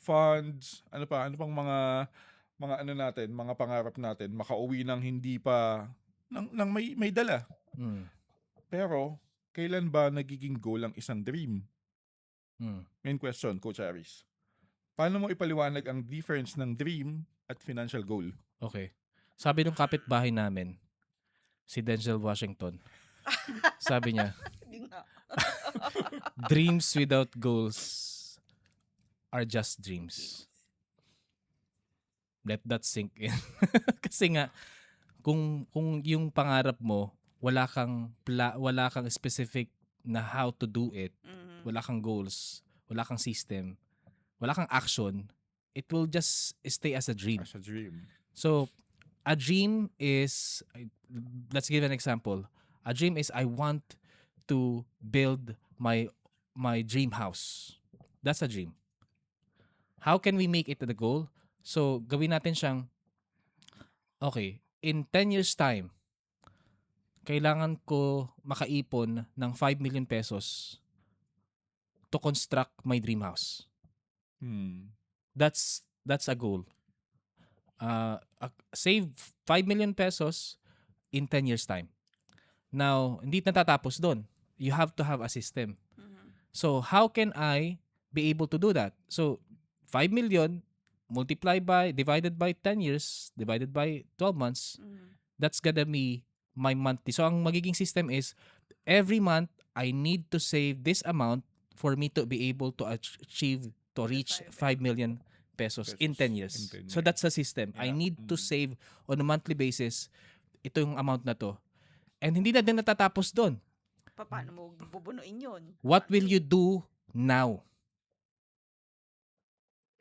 funds, ano pang mga natin, mga pangarap natin, makauwi ng hindi pa ng may dala. Mm. Pero kailan ba nagiging goal ang isang dream? Mm. Main question, Coach Aris. Paano mo ipaliwanag ang difference ng dream at financial goal? Okay. Sabi nung kapitbahay namin, si Denzel Washington, sabi niya, Hindi nga. dreams without goals are just dreams. Let that sink in. Kasi nga, kung yung pangarap mo, wala kang specific na how to do it, Mhm. wala kang goals, wala kang system, wala kang action, it will just stay as a dream. As a dream. So, a dream is, let's give an example. A dream is I want to build my dream house. That's a dream. How can we make it to the goal? So, gawin natin siyang, okay, in 10 years time, kailangan ko makaipon ng 5 million pesos to construct my dream house. That's a goal. Save 5 million pesos in 10 years time. Now, hindi natatapos doon. You have to have a system. Mhm. So, how can I be able to do that? So, 5 million divided by 10 years, divided by 12 months, Mhm. that's gonna be my monthly. So, ang magiging system is, every month, I need to save this amount for me to be able to reach 5 million pesos in 10 years. in 10 So, years. that's the system. I Yeah. need to save on a monthly basis ito yung amount na to. And hindi na din natatapos doon. Paano mo bubunuin yun? What will you do now?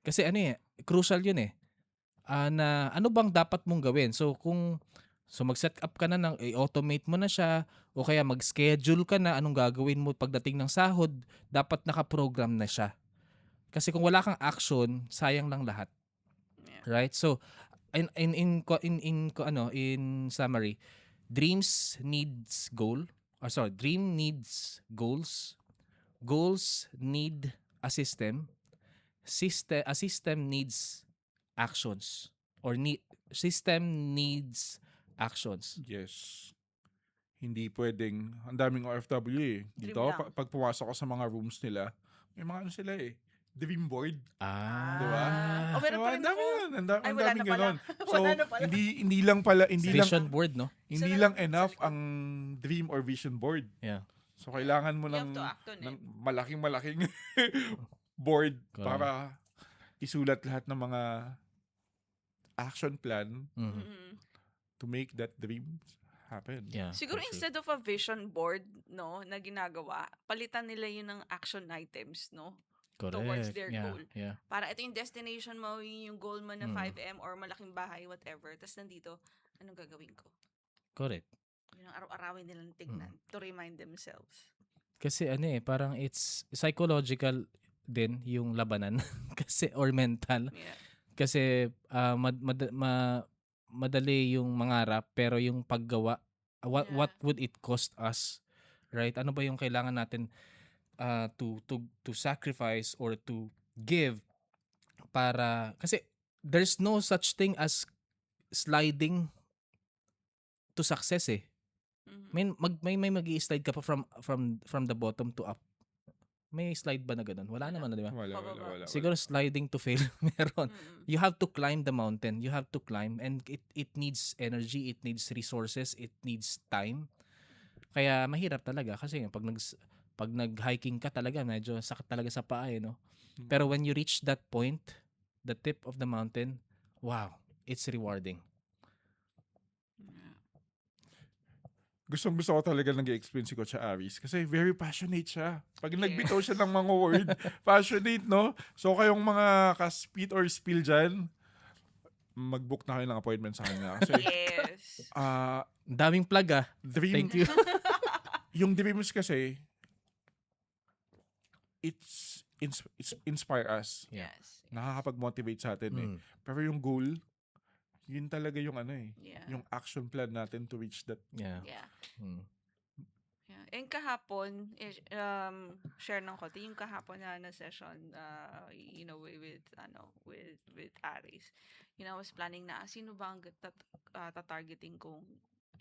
Kasi crucial yun eh. Na ano bang dapat mong gawin? So mag-set up ka na i-automate mo na siya o kaya mag-schedule ka na anong gagawin mo pagdating ng sahod, dapat naka-program na siya. Kasi kung wala kang action, sayang lang lahat. Yeah. Right? So in summary, dream needs goals. Goals need a system. A system needs actions system needs actions. Yes. Hindi pwedeng, ang daming OFW eh. Dream Dito, lang. pag pumasok ko sa mga rooms nila, may mga sila eh. dream board. Ah. Diba? Oh, meron pa rin Ang dami ako. yun. Ang Ay, ang wala daming na pala. ganon. So, Wala na pala. hindi lang pala, hindi lang, Vision board, no? Isa hindi na lang lang sa enough likod. ang dream or vision board. Yeah. So, kailangan mo You have ng, to act on ng it. malaking board Correct. para isulat lahat ng mga action plan Mhm. Mm-mm. to make that dream happen. Yeah. Siguro for sure. instead of a vision board, no, na ginagawa, palitan nila yun ng action items, no? towards Correct. their Yeah, goal. yeah. Para ito yung destination mo, yun yung goal mo na Mm. 5M or malaking bahay, whatever. Tapos nandito, anong gagawin ko? Correct. Yun ang araw-arawin nilang tignan to remind themselves. Kasi parang it's psychological din yung labanan kasi or mental Yeah. kasi madali yung mangarap pero yung paggawa what Yeah. would it cost us, right? Ano ba yung kailangan natin to sacrifice or to give para kasi there's no such thing as sliding to success eh. Mhm. May magi-slide ka pa from the bottom to up. May slide ba na ganun? Wala Wala. naman, di ba? Pababa. Siguro sliding to fail meron. Mm-mm. You have to climb the mountain. You have to climb and it needs energy, it needs resources, it needs time. Kaya mahirap talaga kasi pag nag-hiking ka talaga medyo sakit talaga sa paa no. Pero when you reach that point, the tip of the mountain, wow, it's rewarding. Yeah. Gustong-gusto ko talaga nag-explain si Coach Aris kasi very passionate siya. Pag Yes. nagbitaw siya ng mga word, passionate, no? So kayong mga ka-spit or spill dyan, mag-book na kayo ng appointment sa kanya. Kasi, Yes. Ang daming plug dream, Thank you. yung dreams kasi, it's inspire us. Yeah. Yes. Nakakapag-motivate sa atin eh. Mm. Pero yung goal, yun talaga yung Yeah. yung action plan natin to reach that. Yeah. Yeah. Mm. Yeah. And kahapon, share ng konti, yung kahapon na session, with Aris. I was planning na, sino ba ang tatargeting kong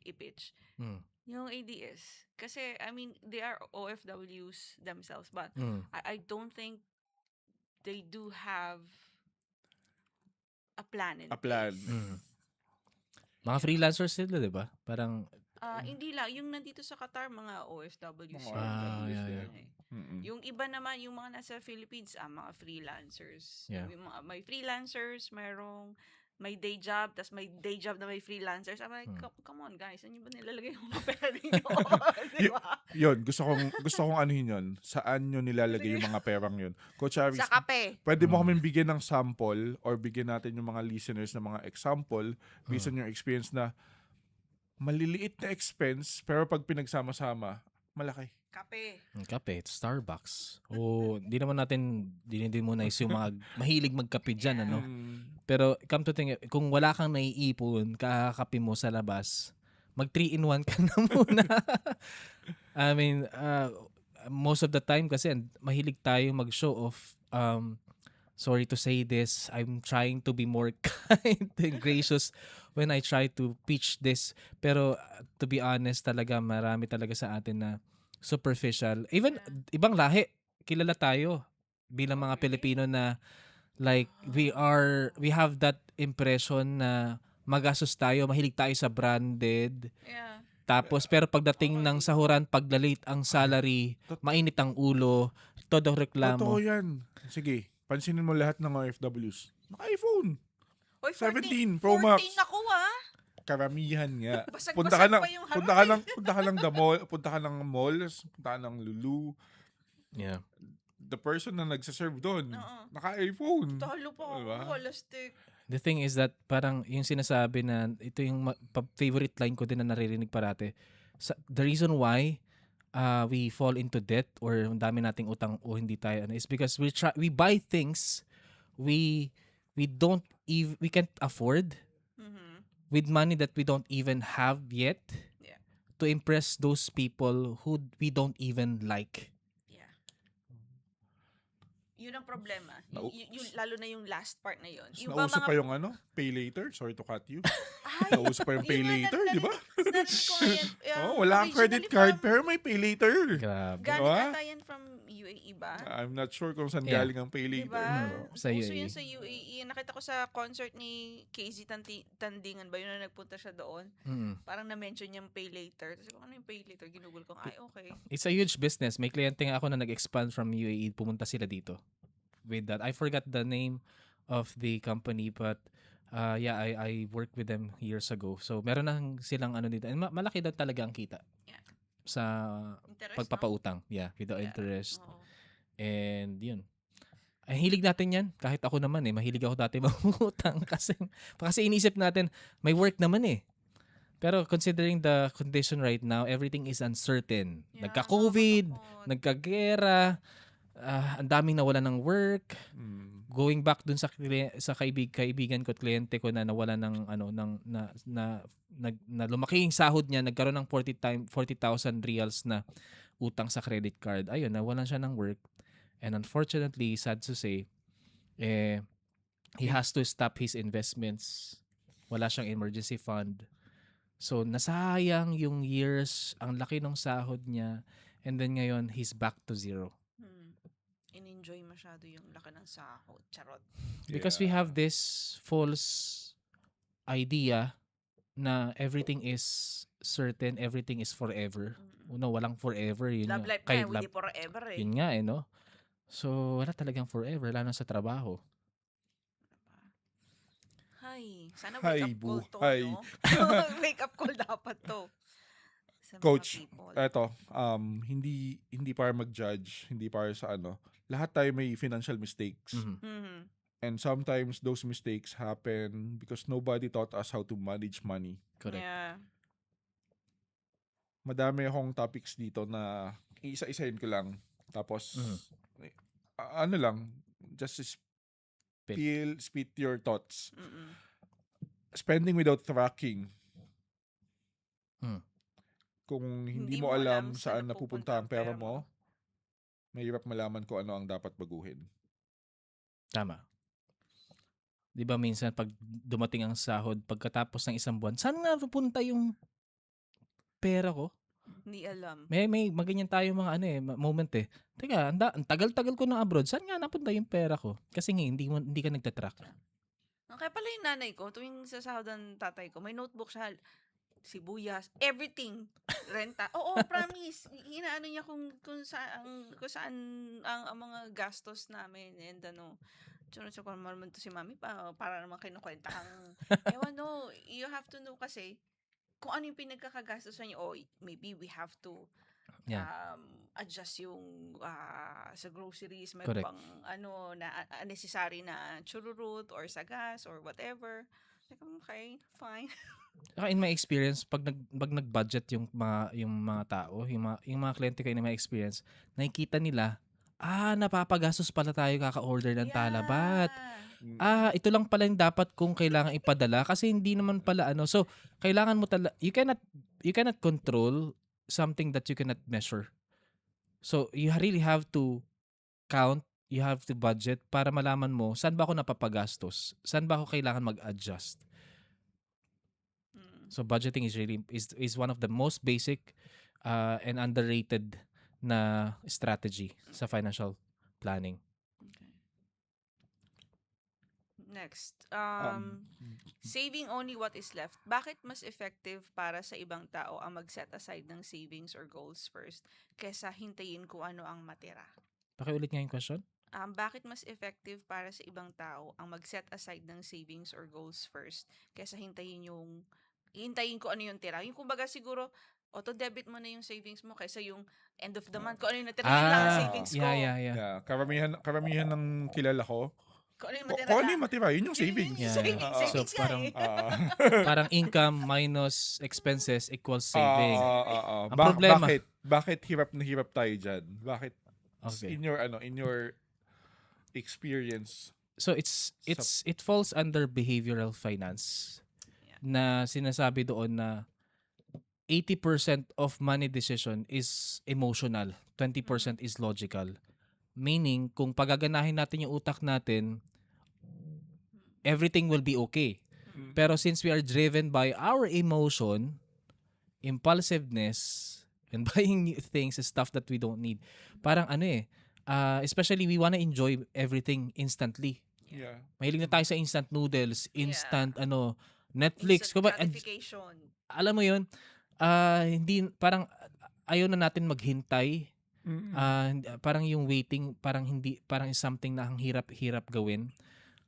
i-pitch? Mm. Yung ADS. Kasi, I mean, they are OFWs themselves, but Mm. I don't think they do have a plan in A plan. place. Mm. Mga freelancers sila, 'di ba? Parang Hindi lang. Yung nandito sa Qatar, mga OFWs. Mga yun. OFWs, Yun yeah. eh. Mm-mm. Yung iba naman, yung mga nasa Philippines, mga freelancers. Yeah. Yung may freelancers, may day job, tas may day job na may freelancers. I'm like, come on guys, saan nyo ba nilalagay yung mga pera ninyo? Di ba? Yun, gusto kong anuhin yun. Saan nyo nilalagay yung mga perang yun? Coach Aris, Sa kape. pwede mo kaming bigyan ng sample or bigyan natin yung mga listeners ng mga example based on your experience na maliliit na expense pero pag pinagsama-sama, malaki. Kape. kape, Starbucks. O hindi naman natin dinidemonize yung mga mahilig magkape dyan, ano? Pero come to think, kung wala kang naiipon, kakakape mo sa labas, mag 3-in-1 ka na muna. I mean, most of the time kasi mahilig tayo mag-show off. Sorry to say this, I'm trying to be more kind and gracious when I try to pitch this. Pero to be honest talaga, marami talaga sa atin na superficial. Even ibang lahi, kilala tayo bilang mga Okay. Pilipino na like we have that impression na magastos tayo, mahilig tayo sa branded. Yeah. Tapos pero pagdating ng sahuran, paglalate ang salary, mainit ang ulo, todo reklamo. Totoo yan. Sige, pansinin mo lahat ng OFWs. Naka-iPhone. Oy, 17 Pro Max. 14 ako Karamihan nga. Basag-basag Punta ka pa yung harap punta ka ng malls, punta ka ng Lulu. Yeah. The person na nagsaserve doon, Oo. naka-iPhone. Talo pa ako. Diba? Wala stick. The thing is that parang yung sinasabi na ito yung favorite line ko din na naririnig parate. The reason why we fall into debt or ang dami nating utang o hindi tayo is because we buy things we can't afford Mhm. with money that we don't even have yet Yeah. to impress those people who we don't even like. Yeah. Yun ang problema. Nau- Lalo na yung last part na yun. Nauso pa yung pay later. Sorry to cut you. Ay, Nauso pa yung pay yun nga, later, di ba? narinig ko nga yan. Oh, wala kang credit Originally card from- pero may pay later. Grabe. Galing Diba? ata yan from UAE ba? I'm not sure kung saan Yeah. galing ang pay later. Diba? Pero, Sa Uso UAE. yun sa UAE. Nakita ko sa concert ni Casey Tandingan ba yun na nagpunta siya doon? Mm. Parang na-mention niyang pay later. Tapos ano yung pay later? Ginugol ko, ay okay. It's a huge business. May kliyente nga ako na nag-expand from UAE, pumunta sila dito. With that, I forgot the name of the company, but yeah, I worked with them years ago. So meron na silang ano dito. And malaki daw talaga ang kita. Yeah. Sa Interest, pagpapautang. Yeah, with the Yeah. interest. Oo. And yun. Ay, hilig natin yan. Kahit ako naman mahilig ako dati mangutang kasi iniisip natin, may work naman Pero considering the condition right now, everything is uncertain. Yeah, Nagka-COVID, nakakatakot. nagka-gera, ang daming nawala ng work. mm, Going back dun sa kaibigan ko at kliyente ko na nawala ng na lumaki yung sahod niya, nagkaroon ng 40,000 reals na utang sa credit card. Ayun, nawalan siya ng work. And unfortunately, sad to say, he has to stop his investments. Wala siyang emergency fund. So, nasayang yung years, ang laki ng sahod niya, and then ngayon, he's back to zero. In-enjoy masyado yung laki ng sahod. Charot. Because we have this false idea na everything is certain, everything is forever. No, walang forever. Yun Love nga. life Kahit na, hindi forever Yun nga no? So, wala talagang forever, lalo na sa trabaho. Hay, sana Hay, wake up call to, buhay. no? Wake up call dapat to. Sa mga Coach, people. eto, hindi para mag-judge, hindi para sa ano. Lahat tayo may financial mistakes. Mhm. Mhm. And sometimes those mistakes happen because nobody taught us how to manage money. Correct. Yeah. Madami akong topics dito na isa-isahin ko lang. Tapos, ano lang, just spit your thoughts. Mm-mm. Spending without tracking. Hmm. Kung hindi Hindi mo mo alam alam saan saan napupunta ang pera napupunta ang mo, mahirap malaman kung ano ang dapat baguhin. Tama. Di ba minsan pag dumating ang sahod, pagkatapos ng isang buwan, saan nga pupunta yung pera ko? Hindi alam. May maganyan tayo mga moment Teka, ang tagal-tagal ko na abroad. Saan nga napunta yung pera ko? Kasi nga, hindi ka nagtatrack. Kaya pala yung nanay ko, tuwing sa sahod ng tatay ko, may notebook siya, sibuyas, everything, renta. Oo, promise. Inaano niya kung saan ang mga gastos namin and ano. Sunod ko naman to si mami para naman kinukwenta kang, ewan no, you have to know kasi kung ano yung pinagkakagastosan niyo, maybe we have to Yeah. adjust yung sa groceries, may Correct. pang na unnecessary na chururut or sa gas or whatever. Like, okay, fine. In my experience, pag nag-budget yung mga tao, yung mga kliyente ko in my experience, nakikita nila, napapagastos pala tayo kaka-order ng talabat. Ito lang pala yung dapat kong kailangan ipadala kasi hindi naman pala So, kailangan mo you cannot control something that you cannot measure. So, you really have to count, you have to budget para malaman mo saan ba ako napapagastos, saan ba ako kailangan mag-adjust. So, budgeting is one of the most basic and underrated na strategy sa financial planning. Next, saving only what is left. Bakit mas effective para sa ibang tao ang mag-set aside ng savings or goals first kesa hintayin kung ano ang matira? Pakiulit nga yung question? Bakit mas effective para sa ibang tao ang mag-set aside ng savings or goals first kesa hintayin ko ano yung tira? Yung kumbaga siguro, auto-debit mo na yung savings mo kaysa yung end of the month. Kung ano yung natira, yun lang ang savings ko. Yeah. Yeah, karamihan ng kilala ko, Kung ano yung kung matira. ano yung matira, yun yung savings. Yeah. Savings So, nga parang- eh. Parang income minus expenses equals saving. Ang problema- Bakit hirap na hirap tayo dyan? Bakit Okay. in your experience? So it falls under behavioral finance. Yeah. Na sinasabi doon na 80% of money decision is emotional, 20% is logical. Meaning, kung pagaganahin natin yung utak natin, everything will be okay. Pero since we are driven by our emotion, impulsiveness, and buying new things, stuff that we don't need, parang especially we wanna enjoy everything instantly. Yeah. Mahilig na tayo sa instant noodles, instant Netflix. Instant Kumbaga, gratification. alam mo 'yun, hindi parang ayaw na natin maghintay. Parang yung waiting parang is something na ang hirap-hirap gawin.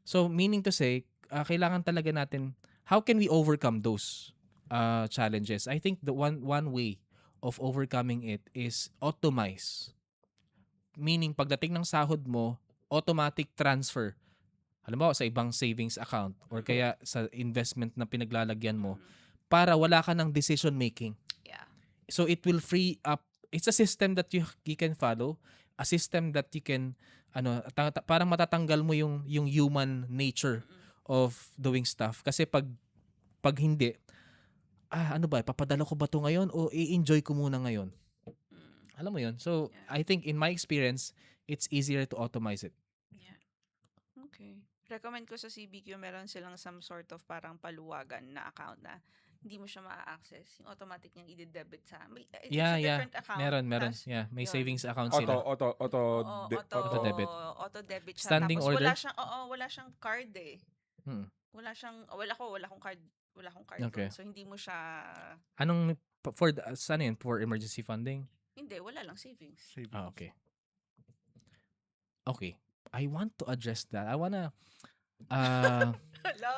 So meaning to say, kailangan talaga natin, how can we overcome those challenges? I think the one way of overcoming it is automize. Meaning pagdating ng sahod mo, automatic transfer. Halimbawa sa ibang savings account or kaya sa investment na pinaglalagyan mo para wala ka ng decision making. Yeah. So it will free up. It's a system that you can follow, a system that you can parang matatanggal mo yung human nature of doing stuff kasi pag hindi papadala ko ba to ngayon o i-enjoy ko muna ngayon? Alam mo yun? So I think in my experience, it's easier to automize it. Yeah. Okay. Recommend ko sa CBQ, meron silang some sort of parang paluwagan na account na hindi mo siya ma-access. Yung automatic niyang i-debit sa... It's a different account. Meron. Tas, Yeah, may yun. savings account sila. Auto-debit. Auto-debit siya. Standing Tapos order? wala siyang card eh. Wala akong card. Wala akong card. Okay. So, hindi mo siya... Anong, saan yun? For emergency funding? Hindi, wala lang savings. Okay. Okay. I want to address that. I wanna... Hello?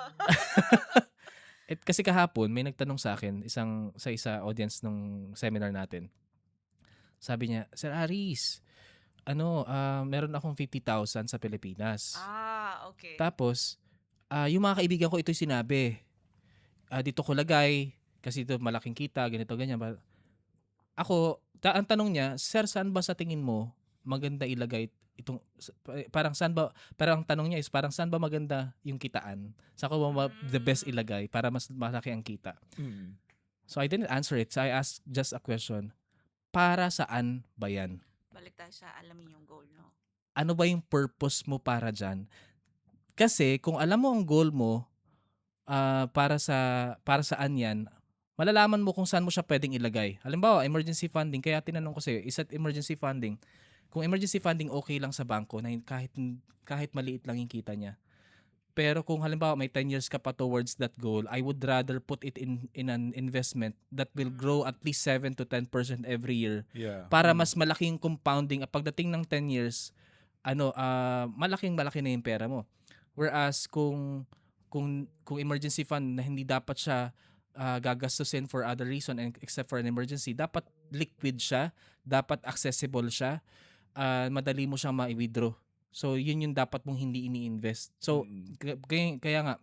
Kasi kahapon, may nagtanong sa akin, sa isa audience nung seminar natin. Sabi niya, Sir Aris, meron akong 50,000 sa Pilipinas. Okay. Tapos, yung mga kaibigan ko ito'y sinabi. Dito ko lagay, kasi ito malaking kita, ganito, ganyan. Ako, ang tanong niya, Sir, saan ba sa tingin mo maganda ilagay itong, parang ang tanong niya is parang saan ba maganda yung kitaan? Saan ko ba the best ilagay para mas malaki ang kita? So I didn't answer it. So I asked just a question. Para saan ba yan? Balik tayo sa alamin yung goal, no? Ano ba yung purpose mo para dyan? Kasi kung alam mo ang goal mo, para saan yan, malalaman mo kung saan mo siya pwedeng ilagay. Halimbawa, emergency funding, kaya tinanong ko sa'yo, is that emergency funding? Kung emergency funding, okay lang sa bangko na kahit maliit lang yung kita niya. Pero kung halimbawa may 10 years ka pa towards that goal, I would rather put it in an investment that will grow at least 7 to 10% every year. Yeah. Para mas malaking compounding. Pagdating ng 10 years, malaking-malaki na yung pera mo. Whereas kung emergency fund na hindi dapat siya gagastusin for other reason and except for an emergency, dapat liquid siya, dapat accessible siya, madali mo siyang ma-withdraw. So, yun yung dapat mong hindi ini-invest. So, kaya nga,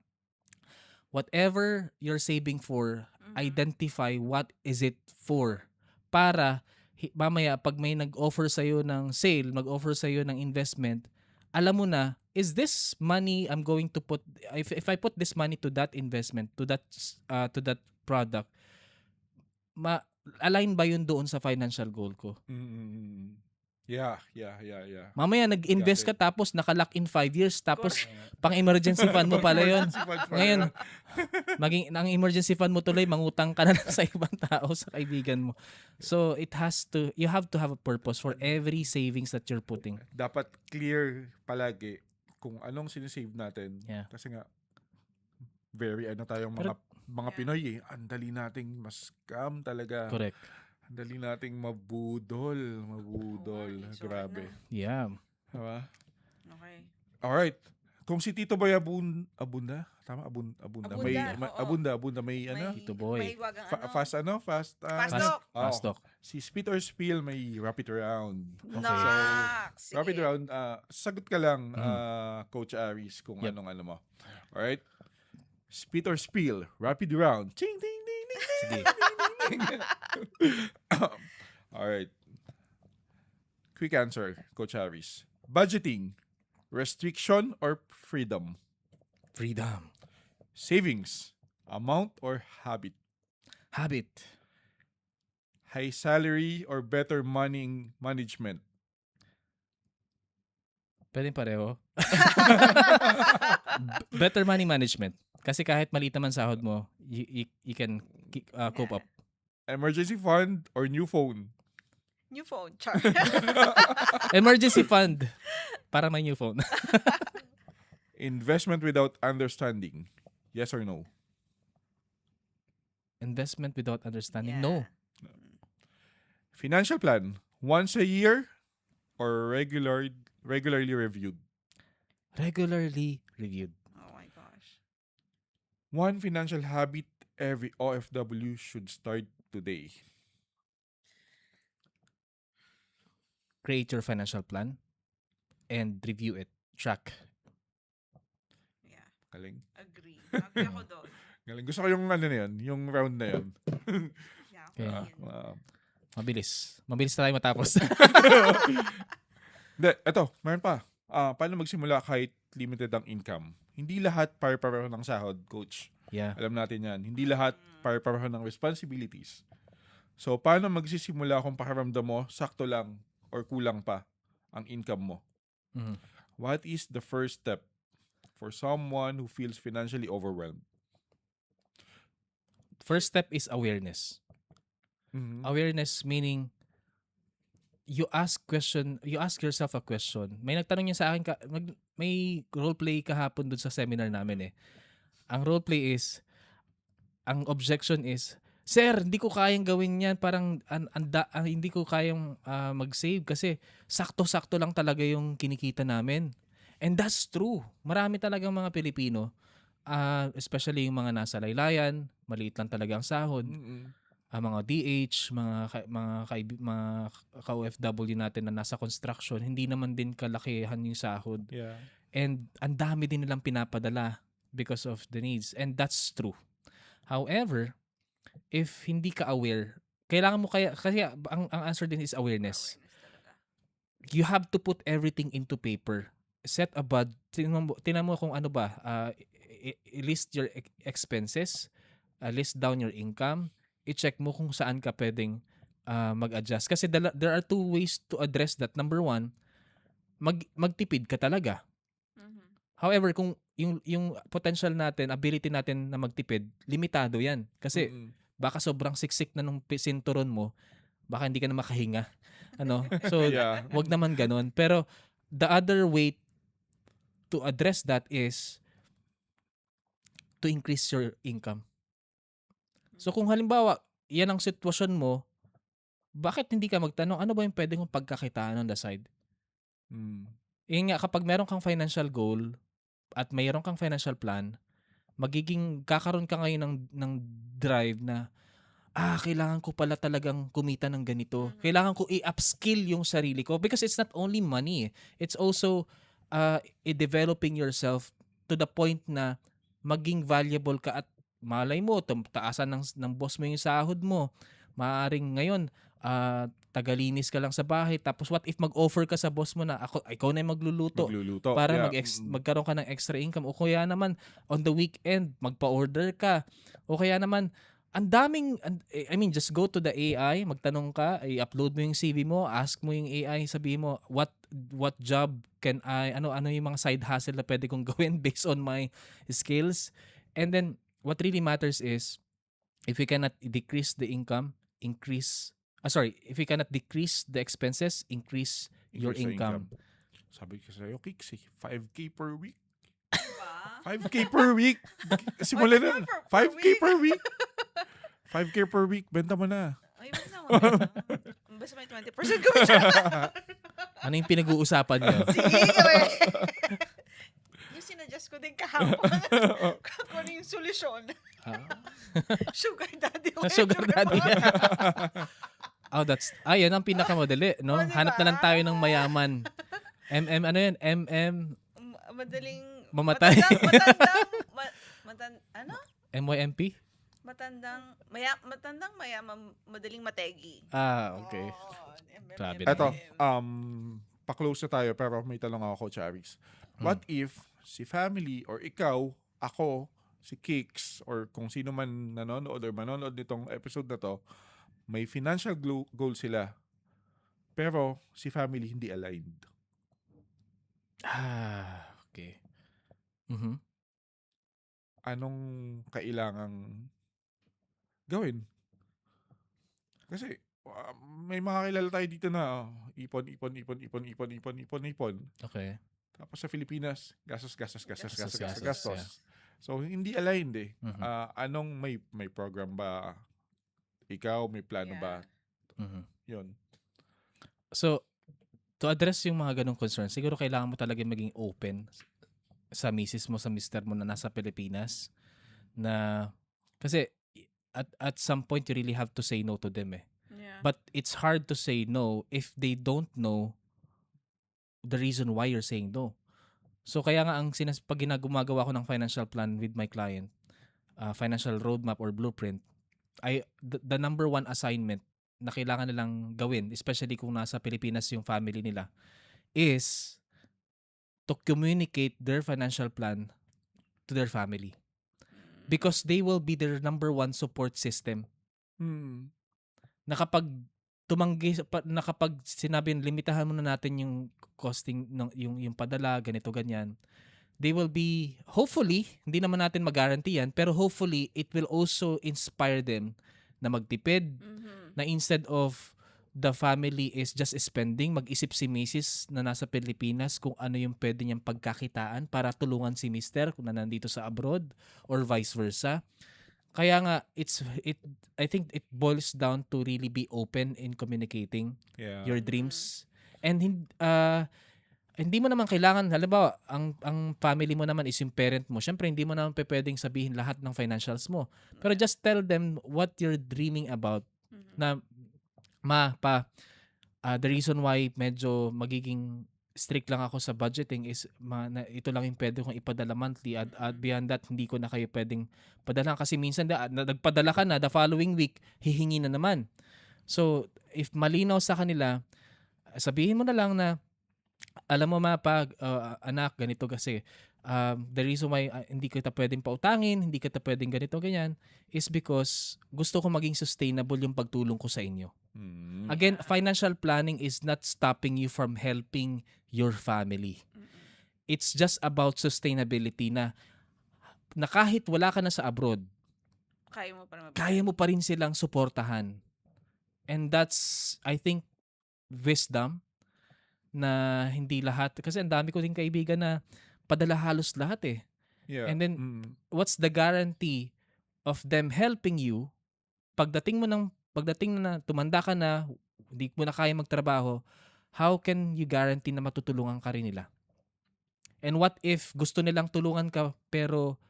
whatever you're saving for, identify what is it for. Para, mamaya, pag may nag-offer sa'yo ng sale, mag-offer sa'yo ng investment, alam mo na, is this money I'm going to put, if I put this money to that investment, to that product, align ba yun doon sa financial goal ko? Yeah. Mamaya nag-invest ka tapos naka-lock in 5 years tapos pang emergency fund mo pala yun. Ngayon, ang emergency fund mo tuloy, mangutang ka na lang sa ibang tao, sa kaibigan mo. So, you have to have a purpose for every savings that you're putting. Dapat clear palagi kung anong sinisave natin. Yeah. Kasi nga, very tayong mga Pinoy ang dali nating ma-scam talaga. Correct. Ang dali nating mabudol. Grabe. Yeah. Diba? Okay. Alright. Kung si Tito Boy Abunda? Tama? Abunda. Abunda, May Tito Boy. May wagang Fast talk. Fast talk. Si Spit or Spill may rapid round. Nox. Rapid round, sagot ka lang, Coach Aris, kung Yep. anong mo. Alright? Spit or Spill, rapid round. Ching, ding, ding, ding, Sige. Alright. Quick answer, Coach Aris. Budgeting, restriction or freedom? Freedom. Savings, amount or habit? Habit. High salary or better money management? Pwedeng pareho. Better money management. Kasi kahit maliit naman sahod mo, you can cope up. Emergency fund or new phone? New phone. Char. Emergency fund. Para may new phone. Investment without understanding. Yes or no? Investment without understanding. Yeah. No. Financial plan. Once a year or regularly reviewed. Regularly reviewed. Oh my gosh. One financial habit every OFW should start today. Create your financial plan and review it. Track. Yeah. Galing. Agree. Agree ako doon. Galing. Gusto ko yung ano na yun, yung round na yun. Yeah, ako Okay. din. Mabilis. Mabilis na tayo matapos. Hindi, eto, meron pa. Paano magsimula kahit limited ang income? Hindi lahat pare-pareho ng sahod, coach. Yeah. Alam natin yan. Hindi lahat pare-pareho ng responsibilities. So, paano magsisimula kung pakiramdam mo, sakto lang or kulang pa ang income mo? Mhm. What is the first step for someone who feels financially overwhelmed? First step is awareness. Mhm. Awareness meaning you ask yourself a question. May nagtanong niya sa akin may role play kahapon dun sa seminar namin eh. Ang role play is ang objection is, "Sir, hindi ko kayang gawin 'yan, parang hindi ko kayang mag-save kasi sakto-sakto lang talaga yung kinikita namin." And that's true. Marami talagang mga Pilipino, especially yung mga nasa laylayan, maliit lang talaga ang sahod. Mhm. Mga DH, mga ka-OFW natin na nasa construction, hindi naman din kalakihan yung sahod. Yeah. And ang dami din nilang pinapadala because of the needs. And that's true. However, if hindi ka aware, kailangan mo kasi ang answer din is awareness. Talaga. You have to put everything into paper. Set a budget. Tingnan mo kung ano ba, list your expenses, list down your income, i-check mo kung saan ka pwedeng mag-adjust. Kasi there are two ways to address that. Number one, magtipid ka talaga. Mhm. However, kung yung potential natin, ability natin na magtipid, limitado yan. Kasi Mhm. baka sobrang siksik na nung sinturon mo, baka hindi ka na makahinga. Ano? So, Yeah. wag naman ganun. Pero the other way to address that is to increase your income. So kung halimbawa, yan ang sitwasyon mo, bakit hindi ka magtanong, ano ba yung pwede kong pagkakitaan on the side? Mm. Yun nga, kapag meron kang financial goal at mayroon kang financial plan, kakaroon ka ngayon ng drive na, kailangan ko pala talagang kumita ng ganito. Kailangan ko i-upskill yung sarili ko because it's not only money. It's also developing yourself to the point na maging valuable ka at malay mo, taasan ng boss mo yung sahod mo. Maaring ngayon, tagalinis ka lang sa bahay. Tapos what if mag-offer ka sa boss mo na ikaw na yung magluluto Magluluto. para Yeah. magkaroon ka ng extra income. O kaya naman, on the weekend, magpa-order ka. O kaya naman, just go to the AI, magtanong ka, i-upload mo yung CV mo, ask mo yung AI, sabihin mo, what job can ano yung mga side hustle na pwede kong gawin based on my skills. And then, what really matters is, if you cannot decrease the income, if you cannot decrease the expenses, increase your Increase the income. Sabi ko sa'yo, Kicks, 5K per week. Diba? 5K per week. Simulan na. Per 5K per week. 5K per week. Benta mo na. Ay, wag na, wag na. Basta may 20% commission. Ano yung pinag-uusapan nyo? Sige, yung sinadjust ko din kahapon. Kung ano yung solusyon. Sugar daddy. Sugar daddy. Yan ang pinakamadali, no? Oh, diba? Hanap na lang tayo ng mayaman. Ano yun? Madaling... Mamatay. Ano? MYMP? Matandang mayaman, madaling mategi. Okay. Oh, Grabe Eto, naman. pa-close na tayo pero may tanong ako, Coach Aris. What if si family or ikaw, ako, si Kicks, or kung sino man nanonood or manonood nitong episode na to, may financial goal sila, pero si family hindi aligned. Okay. Mhm. Anong kailangang gawin? Kasi may mga kilala tayo dito na ipon. Okay. Tapos sa Pilipinas, gastos. Yeah. So, hindi aligned eh. Mhm. Anong may program ba? Ikaw, may plano Yeah. ba? Mhm. Yun. So, to address yung mga ganong concerns, siguro kailangan mo talaga maging open sa misis mo, sa mister mo na nasa Pilipinas. Na, kasi at some point, you really have to say no to them eh. Yeah. But it's hard to say no if they don't know the reason why you're saying no. So kaya nga pag gumagawa ko ng financial plan with my client, financial roadmap or blueprint, the number one assignment na kailangan nilang gawin, especially kung nasa Pilipinas yung family nila, is to communicate their financial plan to their family. Because they will be their number one support system. Na kapag na kapag sinabi, limitahan muna natin yung costing ng yung padala, ganito ganyan, they will be, hopefully, hindi naman natin mag-guarantee yan, pero hopefully it will also inspire them na magtipid, na instead of the family is just spending, mag-isip si Mrs. na nasa Pilipinas kung ano yung pwede niyang pagkakitaan para tulungan si Mr. kung na nandito sa abroad or vice versa. Kaya nga, I think it boils down to really be open in communicating Yeah. your dreams. And hindi mo naman kailangan, halimbawa, ang family mo naman is yung parent mo. Syempre, hindi mo naman pwedeng sabihin lahat ng financials mo. Pero just tell them what you're dreaming about. Na, the reason why medyo magiging strict lang ako sa budgeting is na ito lang yung pwede kong ipadala monthly at beyond that hindi ko na kayo pwedeng padala kasi minsan nagpadala ka na the following week hihingi na naman. So if malinaw sa kanila, sabihin mo na lang na alam mo anak, ganito kasi the reason why hindi kita pwedeng pautangin, hindi kita pwedeng ganito ganyan is because gusto ko maging sustainable yung pagtulong ko sa inyo. Again, financial planning is not stopping you from helping your family. It's just about sustainability na kahit wala ka na sa abroad, kaya mo pa rin silang suportahan. And that's, I think, wisdom na hindi lahat, kasi ang dami ko din kaibigan na padala halos lahat eh. Yeah. And then, what's the guarantee of them helping you pagdating na tumanda ka na, hindi mo na kaya magtrabaho, how can you guarantee na matutulungan ka rin nila? And what if gusto nilang tulungan ka pero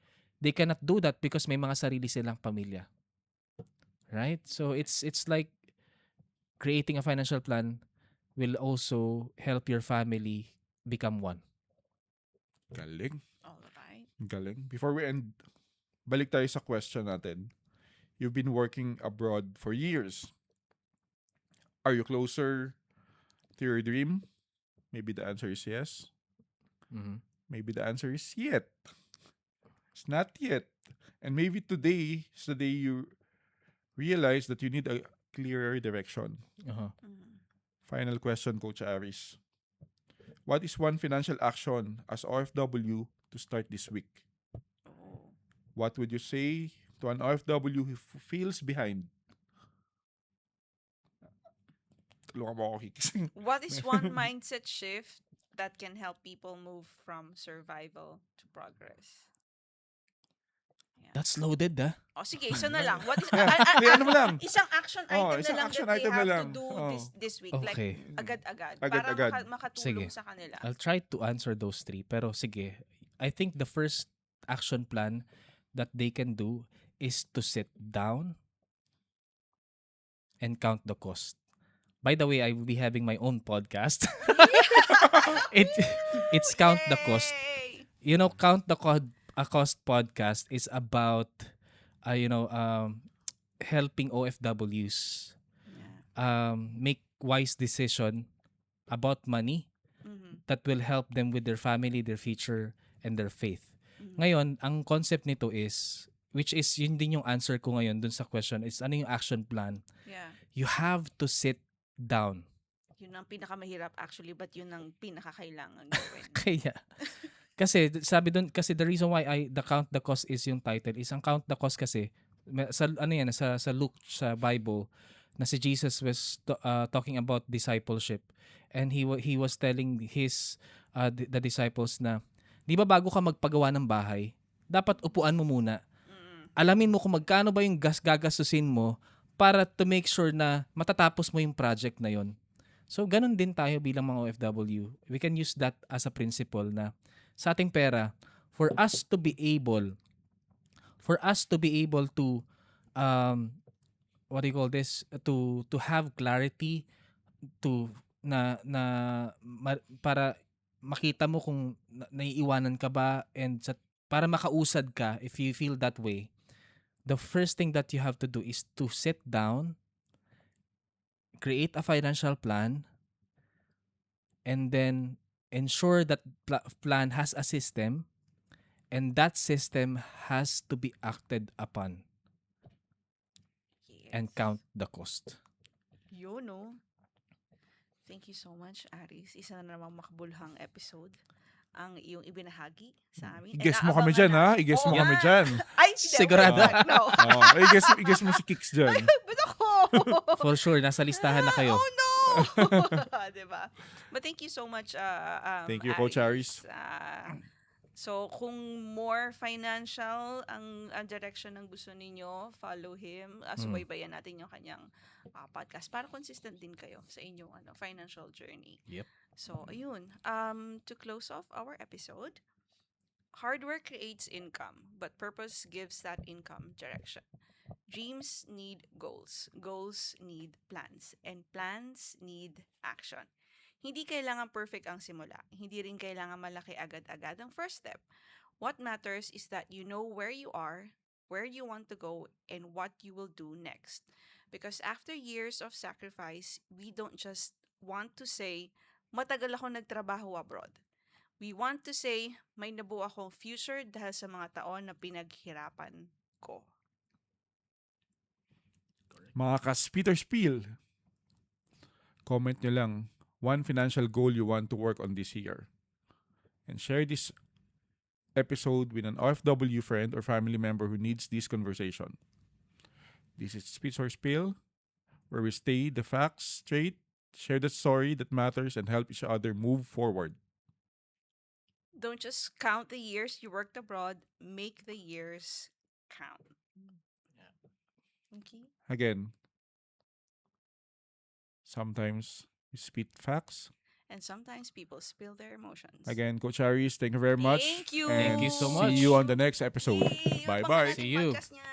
they cannot do that because may mga sarili silang pamilya? Right? So it's like creating a financial plan will also help your family become one. Galing. Alright. Galing. Before we end, balik tayo sa question natin. You've been working abroad for years. Are you closer to your dream? Maybe the answer is yes. Maybe the answer is yet. It's not yet. And maybe today is the day you realize that you need a clearer direction. Final question, Coach Aris. What is one financial action as OFW to start this week? What would you say to an OFW who feels behind? Tulungan mo ako kikising. What is one mindset shift that can help people move from survival to progress? That's loaded, ah. O sige, isa na lang. What is Ano mo lang? isang action item isang na lang action that they item na have lang. to do this week. Okay. Like, agad-agad. Agad-agad. Para makatulong Sige. sa kanila. I'll try to answer those three. Pero sige, I think the first action plan that they can do is to sit down and count the cost. By the way, I will be having my own podcast. It's Count the Cost. Yay! You know, Count the Cost podcast is about, helping OFWs make wise decision about money that will help them with their family, their future, and their faith. Ngayon, ang concept nito is, which is yun din yung answer ko ngayon dun sa question, is ano yung action plan? Yeah. You have to sit down. Yun ang pinakamahirap actually, but yun ang pinakakailangan gawin. Kaya, kasi sabi dun, kasi the reason why the Count the Cost is yung title, is ang Count the Cost kasi, sa Luke, sa Bible, na si Jesus was talking about discipleship, and he was telling his the disciples na, di ba bago ka magpagawa ng bahay, dapat upuan mo muna. Alamin mo kung magkano ba yung gagastusin mo para to make sure na matatapos mo yung project na yon. So, ganun din tayo bilang mga OFW. We can use that as a principle na sa ating pera, for us to be able to what do you call this, to have clarity, para makita mo kung naiiwanan ka ba, and para makausad ka if you feel that way. The first thing that you have to do is to sit down, create a financial plan, and then ensure that plan has a system, and that system has to be acted upon, and count the cost. Yun, no? Thank you so much, Aris. Isa na namang makabulhang episode ang iyong ibinahagi sa amin. And I-guess mo kami dyan, ha? I-guess mo Oo kami nga. dyan. Ay, hindi. Sigurado? Wait, no. I-guess mo si Kicks dyan. Ba't ako? For sure, nasa listahan na kayo. Oh, no! Diba? But thank you so much, Thank you, Coach Aris. So, kung more financial ang direction ng gusto ninyo, follow him. Subaybayan natin yung kanyang podcast para consistent din kayo sa inyong financial journey. Yep. So, ayun. To close off our episode, hard work creates income, but purpose gives that income direction. Dreams need goals. Goals need plans. And plans need action. Hindi kailangan perfect ang simula. Hindi rin kailangan malaki agad-agad ang first step. What matters is that you know where you are, where you want to go, and what you will do next. Because after years of sacrifice, we don't just want to say, matagal ako nagtrabaho abroad. We want to say, may nabuo akong future dahil sa mga taon na pinaghirapan ko. Mga ka-Peter Spiel, comment nyo lang one financial goal you want to work on this year. And share this episode with an OFW friend or family member who needs this conversation. This is Spitz or Spill, where we stay the facts straight, share the story that matters, and help each other move forward. Don't just count the years you worked abroad, make the years count. Okay. Again, sometimes we spit facts. And sometimes people spill their emotions. Again, Coach Aris, thank you very much. Thank you. And Thank you so much. See you on the next episode. Yay! Bye-bye. Abangan natin See you. podcast niya.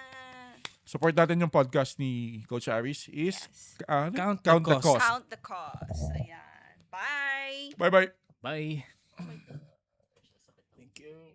Support natin yung podcast ni Coach Aris is Yes. Count the the cost. cost. Count the cost. Ayan. Bye. Bye-bye. Bye. Thank you.